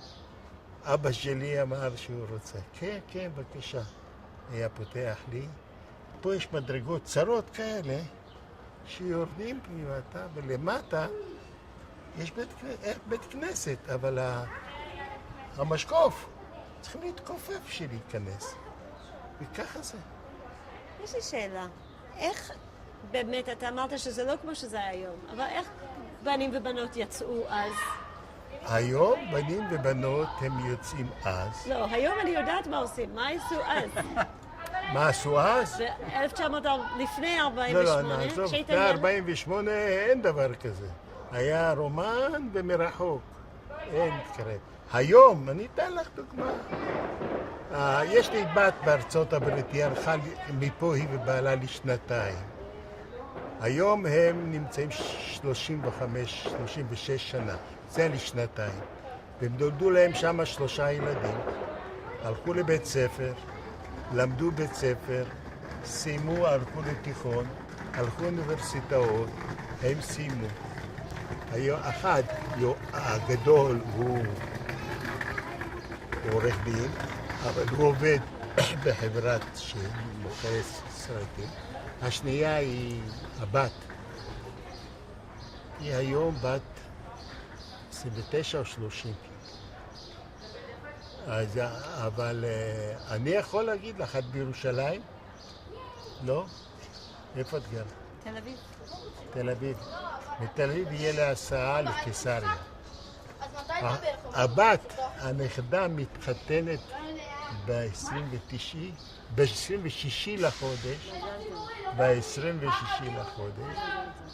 אבא שלי אמר שהוא רוצה. כן, כן, בבקשה. היה פותח לי. פה יש מדרגות צרות כאלה, שיורדים פנימתה, ולמטה יש בית כנסת, אבל המשקוף צריכים להתכופף בשביל להיכנס. וככה זה. יש לי שאלה. איך באמת, אתה אמרת שזה לא כמו שזה היום, אבל איך בנים ובנות יצאו אז? היום בנים ובנות הם יוצאים אז. לא, היום אני יודעת מה עושים. מה עשו אז? מה עשו אז? ב-1900, לפני 48. לא, נעזוב, לפני 48 אין דבר כזה. היה רומן ומרחוק. אין קרב. היום, אני אתן לך דוגמה. יש לי בת בארצות הברית, היא הלכה מפה, היא ובעלה לשנתיים. היום הם נמצאים 35, 36 שנה. זה לשנתיים. והם נולדו להם שם 3 ילדים. הלכו לבית ספר, למדו בית ספר, סיימו, הלכו לתיכון, הלכו אוניברסיטאות, הם סיימו. אחד, הגדול הוא עורך דין, אבל הוא עובד בחברת שמוכרת סרטים. השנייה היא הבת. היא היום בת 29 או 30. אז, אבל אני יכול להגיד לך, את בירושלים? לא? איפה את גרה? תל אביב. תל אביב. מתל אביב יהיה לה הסעה לקיסריה. אז מתי הבת, הנכדה מתחתנת ב-26 לחודש,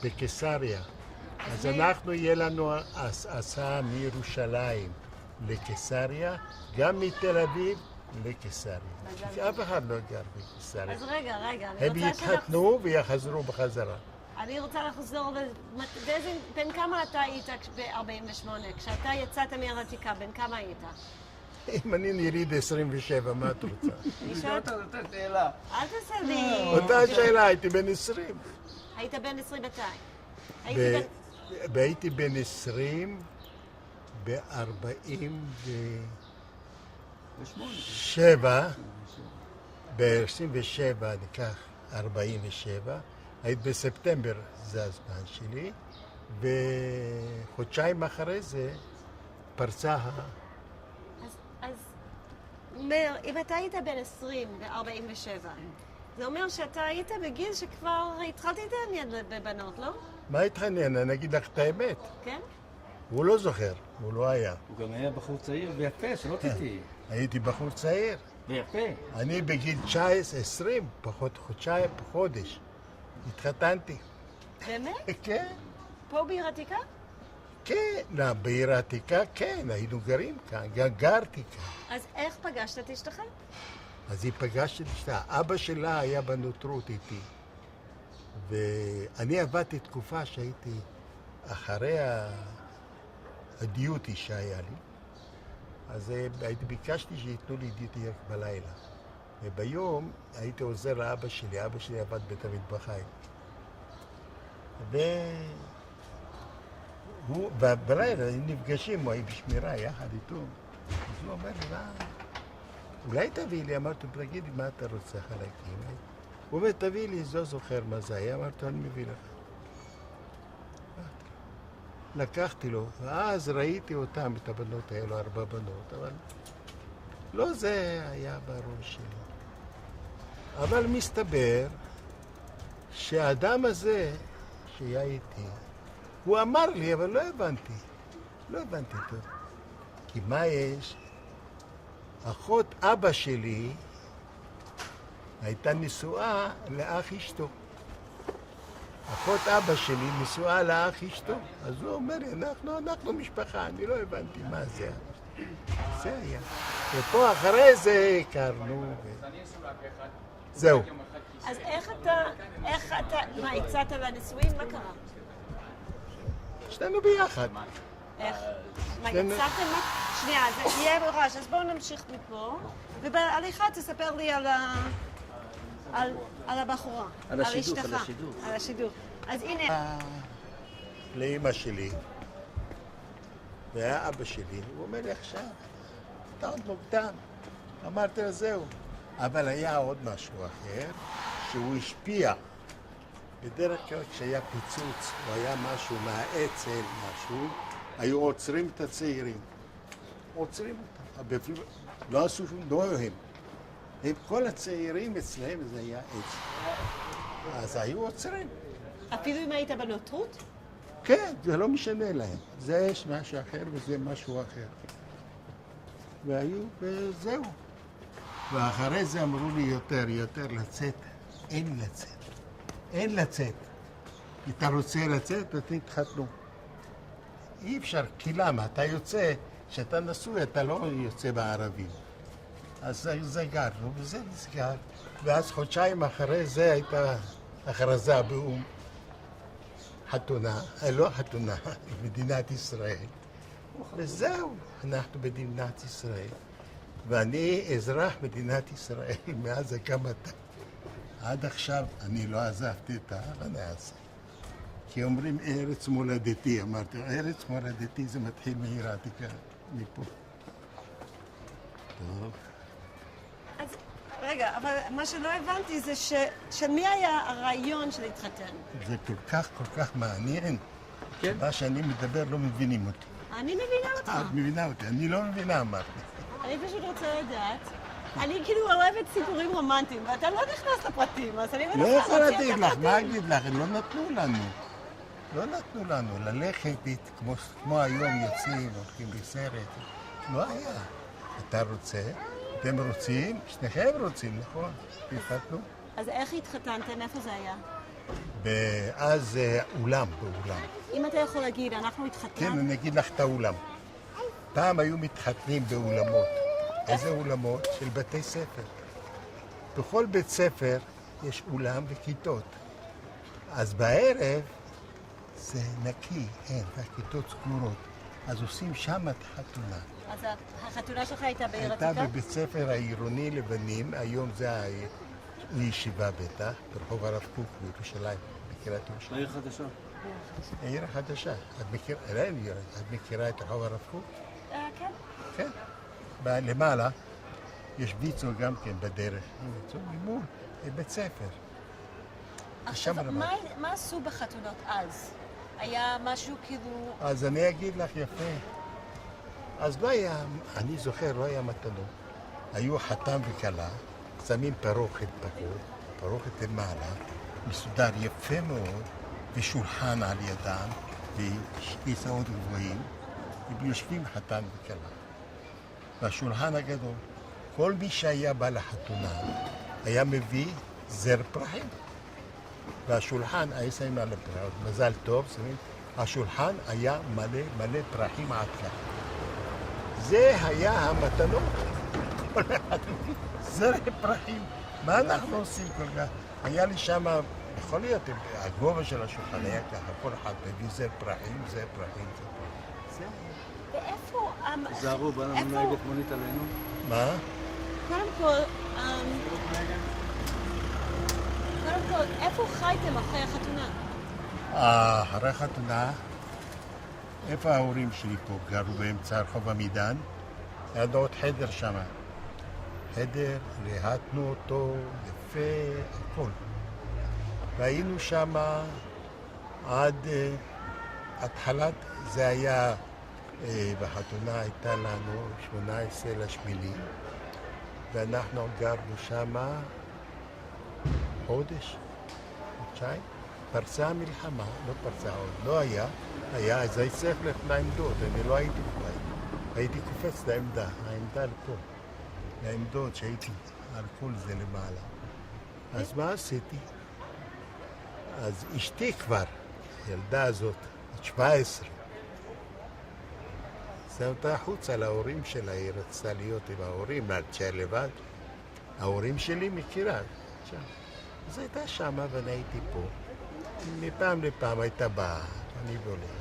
בקיסריה. אז אנחנו, יהיה לנו הסעה מירושלים לקיסריה, גם מתל אביב לקיסריה. אף אחד לא גר בקיסריה. אז רגע, הם יתחתנו ויחזרו בחזרה. אני רוצה לחזור, בן כמה אתה היית ב-48? כשאתה יצאת מעיר העתיקה, בן כמה היית? אם אני נריד 27, מה את רוצה? לשאול אותה שאלה. אל תעשה לי. אותה שאלה, הייתי בן 20. היית בן 20 מתי? הייתי בן 20 ב-47, ב-27 ניקח 47, היית בספטמבר, זה הזמן שלי, וחודשיים אחרי זה פרצה אז מאיר, אם אתה היית בן 20 ב-47, זה אומר שאתה היית בגיל שכבר התחלתי להתעניין בבנות, לא? מה התעניין? אני אגיד לך את האמת. כן? הוא לא זוכר, הוא לא היה. הוא גם היה בחור צעיר ויפה, שלא תטעי. הייתי בחור צעיר. ויפה. אני בגיל 19, 20, פחות חודשיים, חודש. התחתנתי. באמת? כן. פה בעיר העתיקה? כן, בעיר העתיקה, כן, היינו גרים כאן, גרתי כאן. אז איך פגשת את אשתך? אז היא פגשת את אשתה. אבא שלה היה בנוטרות איתי. ואני עבדתי תקופה שהייתי אחרי הדיוטי שהיה לי. אז ביקשתי שייתנו לי דיוטי רק בלילה. וביום הייתי עוזר לאבא שלי, אבא שלי עבד בית המטבחיים. ובלילה נפגשים, הוא היה בשמירה יחד איתו. אז הוא אומר לי, אולי תביא לי, אמרתי, תגידי, מה אתה רוצה חלקים? הוא אומר, תביא לי, לא זוכר מה זה היה, אמרתי, אני מביא לך. לקחתי לו, ואז ראיתי אותם, את הבנות האלו, 4 בנות, אבל לא זה היה בראש שלי. אבל מסתבר שהאדם הזה שהיה איתי, הוא אמר לי, אבל לא הבנתי טוב. כי מה יש? אחות אבא שלי הייתה נשואה לאח אשתו. אחות אבא שלי נשואה לאח אשתו. אז הוא אומר לי, אנחנו משפחה, אני לא הבנתי מה זה. זה היה. ופה אחרי זה הכרנו. זהו. אז איך אתה, מה, הצעת לנישואין? מה קרה? שנינו ביחד. איך? מה, יצאתם? שנייה, זה יהיה מראש, אז בואו נמשיך מפה, ובהליכה תספר לי על הבחורה, על אשתך. על השידוך. אז הנה. לאמא שלי, והיה אבא שלי, הוא אומר לי עכשיו, אתה עוד מוקדם. אמרתי לו, זהו. אבל היה עוד משהו אחר, שהוא השפיע. בדרך כלל כשהיה פיצוץ, או היה משהו מהאצ"ל, משהו, היו עוצרים את הצעירים. עוצרים אותם. לא עשו שום, לא הם. כל הצעירים אצלהם זה היה אצ"ל. אז היו עוצרים. אפילו אם היית בנוטרות? כן, זה לא משנה להם. זה יש משהו אחר וזה משהו אחר. והיו, וזהו. ואחרי זה אמרו לי יותר לצאת. אין לצאת. אתה רוצה לצאת, אתה תתחתנו. אי אפשר, כי למה? אתה יוצא, כשאתה נשוי, אתה לא יוצא בערבים. אז זה גרנו, וזה נסגר. ואז חודשיים אחרי זה הייתה הכרזה באום. לא חתונה, מדינת ישראל. וזהו, אנחנו מדינת ישראל. ואני אזרח מדינת ישראל מאז הקמתה. עד עכשיו אני לא עזבתי את הארץ. כי אומרים ארץ מולדתי, אמרתי, ארץ מולדתי זה מתחיל מעיר העתיקה, מפה. טוב. אז רגע, אבל מה שלא הבנתי זה של מי היה הרעיון של להתחתן? זה כל כך מעניין. כן? מה שאני מדבר לא מבינים אותי. אני מבינה אותך. את מבינה אותי, אני לא מבינה, אמרתי. אני פשוט רוצה לדעת. אני כאילו אוהבת סיפורים רומנטיים, ואתה לא נכנס לפרטים, אז אני מנסה... לא יכול להגיד לך, מה אגיד לך? הם לא נתנו לנו. לא נתנו לנו ללכת כמו היום יוצאים, הולכים בסרט. לא היה. אתה רוצה, אתם רוצים, שניכם רוצים, נכון? התחתנו. אז איך התחתנתם? איפה זה היה? אז באולם. אם אתה יכול להגיד, אנחנו התחתנו. כן, אני אגיד לך את האולם. פעם היו מתחתנים באולמות. איזה אולמות? של בתי ספר. בכל בית ספר יש אולם וכיתות. אז בערב זה נקי, אין, והכיתות סגורות. אז עושים שם את החתונה. אז החתונה שלך הייתה בעיר עתיקה? הייתה בבית ספר העירוני לבנים, היום זה הישיבה בטח, ברחוב הרב קוק בירושלים, מכירה את ירושלים? העיר החדשה. העיר החדשה. את מכירה את רחוב הרב קוק? כן. כן. למעלה יש ויצו גם כן בדרך. ויצו ממול, בית ספר. עכשיו, מה עשו בחתונות אז? היה משהו כאילו... אז אני אגיד לך יפה. אז לא היה, אני זוכר, לא היה מתנות. היו חתם וכלה, שמים פרוכת פקוד, פרוכת למעלה, מסודר יפה מאוד, ושולחן על ידם, וכיסאות גבוהים, ויושבים חתן וכלה. והשולחן הגדול, כל מי שהיה בא לחתונה, היה מביא זר פרחים. והשולחן היה שמים על הפרחים, מזל טוב, שמים, השולחן היה מלא פרחים עד כאן. זה היה המתנות. זר פרחים. מה אנחנו עושים כל כך? היה לי שם, יכול להיות, הגובה של השולחן היה ככה, כל אחד מביא זר פרחים, זר פרחים, זר פרחים. ואיפה... זהרו, בא לנו נהגת מונית עלינו. מה? קודם כל, איפה חייתם אחרי החתונה? אחרי החתונה, איפה ההורים שלי פה? גרו באמצע רחוב עמידן, היה עוד חדר שם. חדר, ריהטנו אותו, יפה, הכל. והיינו שם עד התחלת, זה היה, בחתונה הייתה לנו 18/8, ואנחנו גרנו שם חודש, חודשיים. פרצה המלחמה, לא פרצה עוד, לא היה, אז הייתי צריך ללכת לעמדות, אני לא הייתי בבית. הייתי קופץ לעמדה, העמדה לפה, לעמדות שהייתי על כל זה למעלה. אז מה עשיתי? אז אשתי כבר, ילדה הזאת, בת 17, זה אותה החוצה להורים שלה, היא רצתה להיות עם ההורים, להרצה לבד. ההורים שלי מכירה, שם. אז הייתה שמה ואני הייתי פה. מפעם לפעם הייתה באה, אני בולע.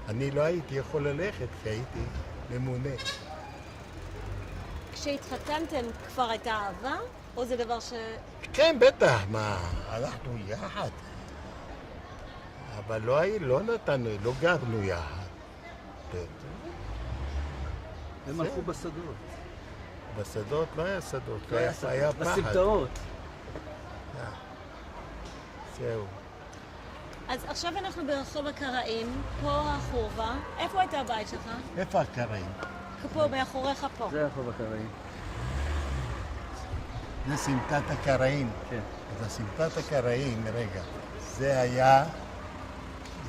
אני לא הייתי יכול ללכת כי הייתי ממונה. כשהתחתנתם כבר הייתה אהבה? או זה דבר ש... כן, בטח, מה, הלכנו יחד. אבל לא נתנו, לא גרנו יחד. הם הלכו בשדות. בשדות לא היה שדות, היה פחד. בסמטאות. זהו. אז עכשיו אנחנו ברחוב הקראים, פה החורבה. איפה הייתה הבית שלך? איפה הקראים? פה, מאחוריך פה. זה רחוב הקראים. זה סמטת הקראים. כן. אז הסמטת הקראים, רגע, זה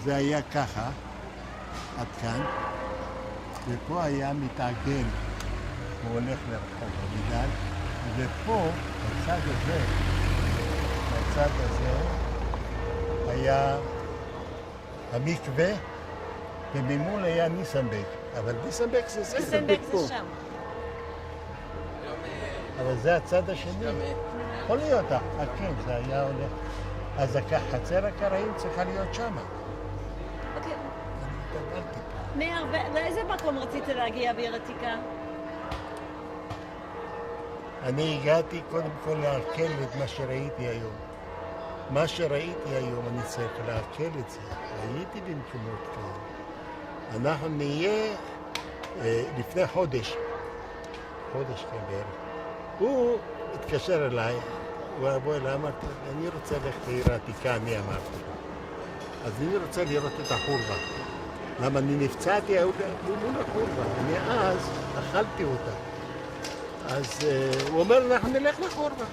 היה ככה, עד כאן, ופה היה מתעגל, הוא הולך לרחוב עמידן, ופה, בצד הזה, היה המקווה, וממול היה ניסנבק, אבל ניסנבק זה זה. ניסנבק זה שם. אבל זה הצד השני. יכול להיות, כן, זה היה הולך. אז חצר הקראים צריכה להיות שם. אוקיי. אני התאבלתי. לאיזה מקום רצית להגיע בעיר עתיקה? אני הגעתי קודם כל לעכל את מה שראיתי היום. מה שראיתי היום אני צריך לעכל את זה. הייתי במקומות כאלה. אנחנו נהיה לפני חודש כן בערך. הוא התקשר אליי, הוא בוא אליי, אמרתי, אני רוצה ללכת לעיר העתיקה, אני אמרתי. אז אני רוצה לראות את החורבה. למה אני נפצעתי, הוא מול החורבה. אני אז אכלתי אותה. אז הוא אומר, אנחנו נלך לחורבה.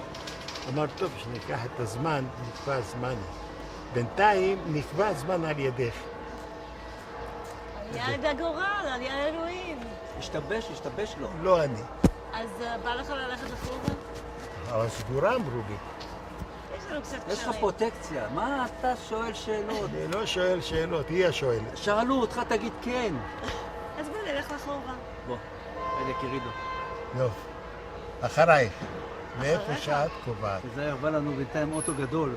אמר, טוב, שניקח את הזמן, נקבע זמן. בינתיים נקבע הזמן על ידך. על יד הגורל, על יד אלוהים. השתבש לו. לא אני. אז בא לך ללכת לחורבה? אבל סגורה אמרו לי. יש לנו קצת יש לך קשרים. פרוטקציה, מה אתה שואל שאלות? אני לא שואל שאלות, היא השואלת. שאלו אותך, תגיד כן. אז בוא נלך לחורבה. בוא, אלה קירידו. טוב, אחרייך. מאיפה שאת קובעת? תיזהר, בא לנו בינתיים אוטו גדול.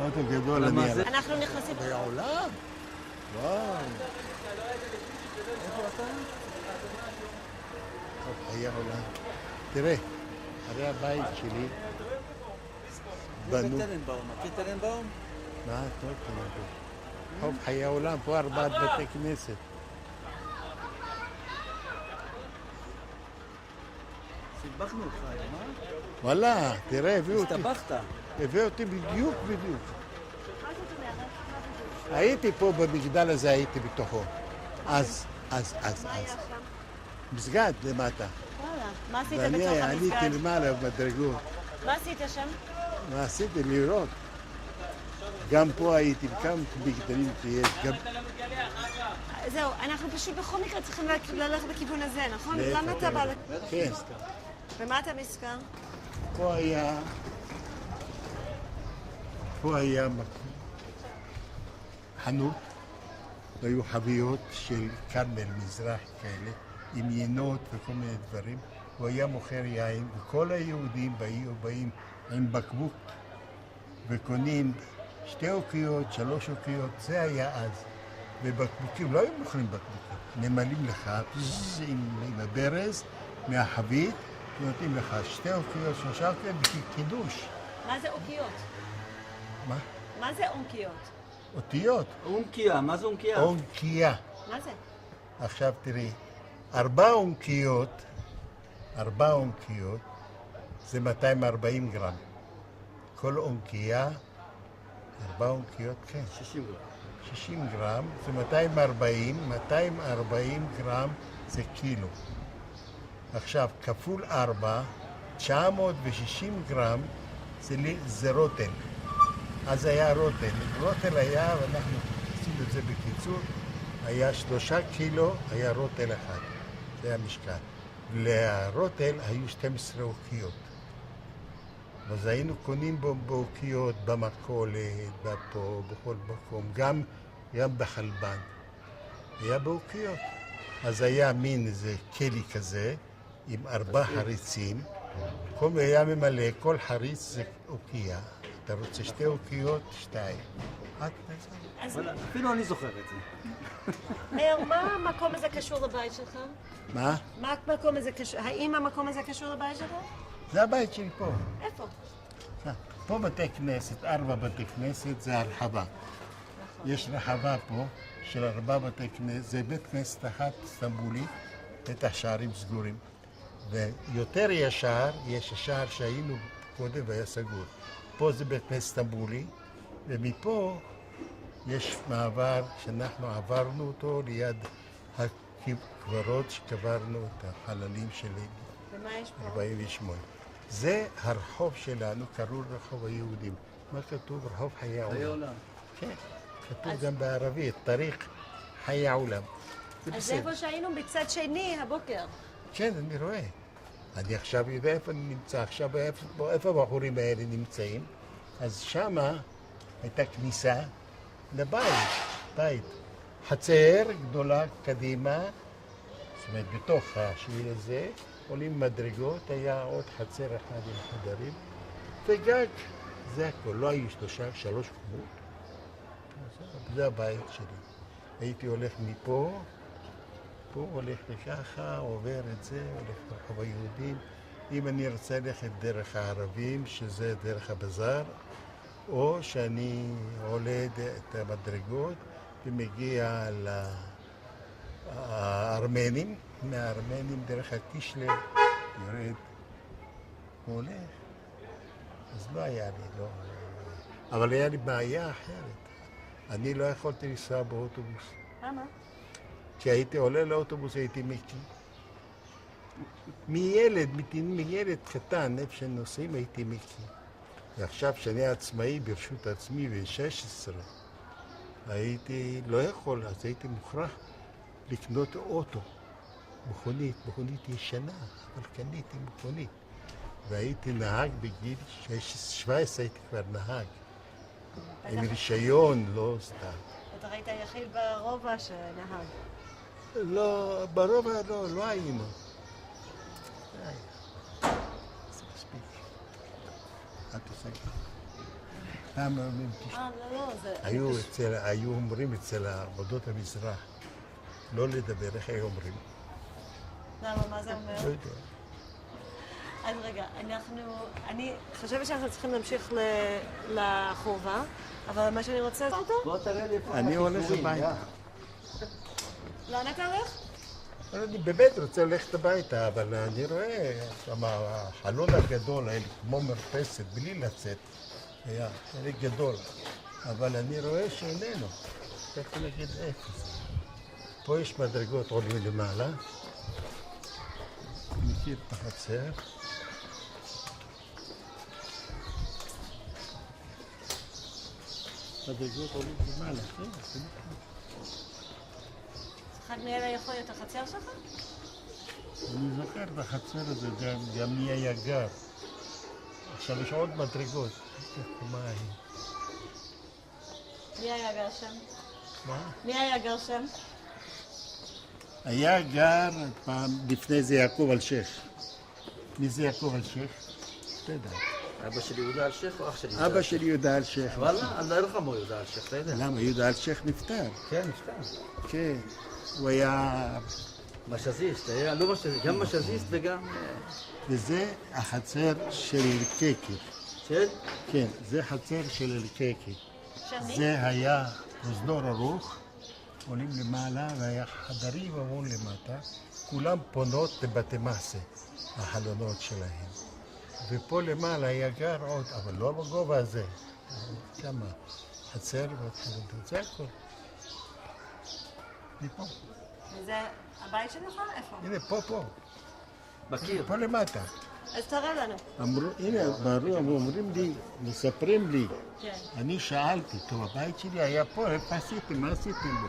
אוטו גדול אני על... אנחנו נכנסים... בעולם? וואו. איפה אתה? חיי העולם. תראה, הרי הבית שלי בנו... מכיר טננבאום? מה? טוב, טוב. חוף חיי העולם, פה 4 בתי כנסת. סיבכנו אותך היום, וואלה, תראה, הביאו אותי. הסתבכת. הביאו אותי בדיוק. הייתי פה במגדל הזה, הייתי בתוכו. אז. מסגד למטה. וואלה, מה עשית ואני בתוך עליתי המסגד? למעלה במדרגות. מה עשית שם? מה עשיתי? לראות. גם פה הייתי, בכמה מגדלים שיש. זהו, אנחנו פשוט בכל מקרה צריכים ללכת בכיוון הזה, נכון? בטח, למה אתה בא? כן. ומה אתה נזכר? פה היה חנות, והיו חביות של כרמל מזרח כאלה, עם יינות וכל מיני דברים. הוא היה מוכר יין, וכל היהודים באים עם בקבוק וקונים 2 אוקיות, 3 אוקיות, זה היה אז. ובקבוקים, לא היו מוכרים בקבוקים, ממלאים לך עם הברז מהחבית, ונותנים לך 2 אוקיות, 3 אוקיות בשביל קידוש. מה זה אוקיות? מה? מה זה אונקיות? אותיות. אונקיה, מה זה אונקיה? אונקיה. מה זה? עכשיו תראי, 4 אונקיות זה 240 גרם. כל אונקיה, 4 אונקיות, כן. 60 גרם. 60 גרם זה 240 גרם זה קילו. עכשיו, כפול 4, 960 גרם זה רוטל. אז היה רוטל. רוטל היה, ואנחנו עושים את זה בקיצור, היה 3 קילו, היה רוטל אחד. זה המשקל. לרוטל היו 12 אוקיות. אז היינו קונים בו באוקיות, במכולת, בפה, בכל מקום, גם בחלבן. היה באוקיות. אז היה מין איזה כלי כזה, עם 4 חריצים. היה ממלא, כל חריץ זה אוקייה. אתה רוצה 2 אוקיות, 2. אפילו אני זוכר את זה. מאיר, מה המקום הזה קשור לבית שלך? מה? מה המקום הזה קשור? האם המקום הזה קשור לבית שלך? זה הבית שלי פה. איפה? פה בתי כנסת, 4 בתי כנסת, זה הרחבה. יש רחבה פה של 4 בתי כנסת, זה בית כנסת אחת סטמבולי, את השערים סגורים. ויותר ישר, יש השער שהיינו קודם והיה סגור. פה זה בית כנסת סטמבולי, ומפה יש מעבר שאנחנו עברנו אותו ליד הקברות שקברנו את החללים שלי. ומה יש פה? 48. זה הרחוב שלנו, קראו רחוב היהודים. מה כתוב? רחוב חיי העולם. כן, כתוב גם בערבית, תאריך חיי העולם. אז איפה שהיינו בצד שני הבוקר. כן, אני רואה. אני עכשיו יודע איפה אני נמצא, עכשיו איפה הבחורים האלה נמצאים. אז שמה הייתה כניסה לבית, בית. חצר גדולה קדימה, זאת אומרת בתוך השביל הזה, עולים מדרגות, היה עוד חצר אחד עם חדרים, וגג, זה הכל, לא היו 3 קומות. זה הבית שלי. הייתי הולך מפה, פה הולך לככה, עובר את זה, הולך לרחוב היהודים. אם אני רוצה ללכת דרך הערבים, שזה דרך הבזאר, או שאני עולה את המדרגות ומגיע לארמנים, מהארמנים דרך הקישלר, יורד, הולך. אז לא היה לי, לא. אבל היה לי בעיה אחרת. אני לא יכולתי לנסוע באוטובוס. למה? כשהייתי עולה לאוטובוס הייתי מקיא. מילד קטן, איפה שנוסעים הייתי מקיא. ועכשיו שאני עצמאי ברשות עצמי ב-16, הייתי לא יכול, אז הייתי מוכרח לקנות אוטו, מכונית ישנה, אבל קניתי מכונית. והייתי נהג בגיל 17, הייתי כבר נהג. עם רישיון, לא סתם. אתה ראית היחיד ברובע שנהג. לא, ברובע לא היינו. זה מספיק. אל תסגר. פעם אומרים, היו אומרים אצל עבודות המזרח, לא לדבר, איך היו אומרים? למה, מה זה אומר? לא יודע. אז רגע, אני חושבת שאנחנו צריכים להמשיך לחורבה, אבל מה שאני רוצה... בוא תראה לי איפה... אני הולך הביתה. לאן אתה הולך? אני באמת רוצה ללכת הביתה, אבל אני רואה שם החלון הגדול, היה לי כמו מרפסת, בלי לצאת. היה גדול, אבל אני רואה שאיננו. צריך להגיד איפה זה. פה יש מדרגות עולים למעלה. מכיר את החצר. מדרגות עולים למעלה, כן. אחד מאלה יכול להיות החצר שלך? אני זוכר את החצר הזה, גם מי היה גר. עכשיו יש עוד מדרגות. מה היא? מי היה גר שם? מה? מי היה גר שם? היה גר פעם לפני זה יעקב אלשיך. מי זה יעקב אלשיך? אתה יודע. אבא שלי יהודה אלשיך או אח שלי? אבא שלי יהודה אלשיך. וואלה, אני לא יודע כמו יהודה אלשיך, אתה יודע. למה? יהודה אלשיך נפטר. כן, נפטר. כן. הוא היה... משזיסט, היה לא משזיסט, גם משזיסט וגם... וזה החצר של קקי. של? כן, זה חצר של אלקקי. של מי? זה היה פרוזדור ארוך, עולים למעלה והיה חדרים המון למטה, כולם פונות לבתי מעשה, החלונות שלהם. ופה למעלה היה גר עוד, אבל לא בגובה הזה. כמה? חצר והחלונות, זה הכל. מפה. וזה הבית שלך? איפה? הנה, פה. בקיר. פה למטה. אז תראה לנו. אמרו, הנה, ברור, אומרים לי, מספרים לי. כן. אני שאלתי, טוב, הבית שלי היה פה, איפה עשיתם? מה עשיתם בו?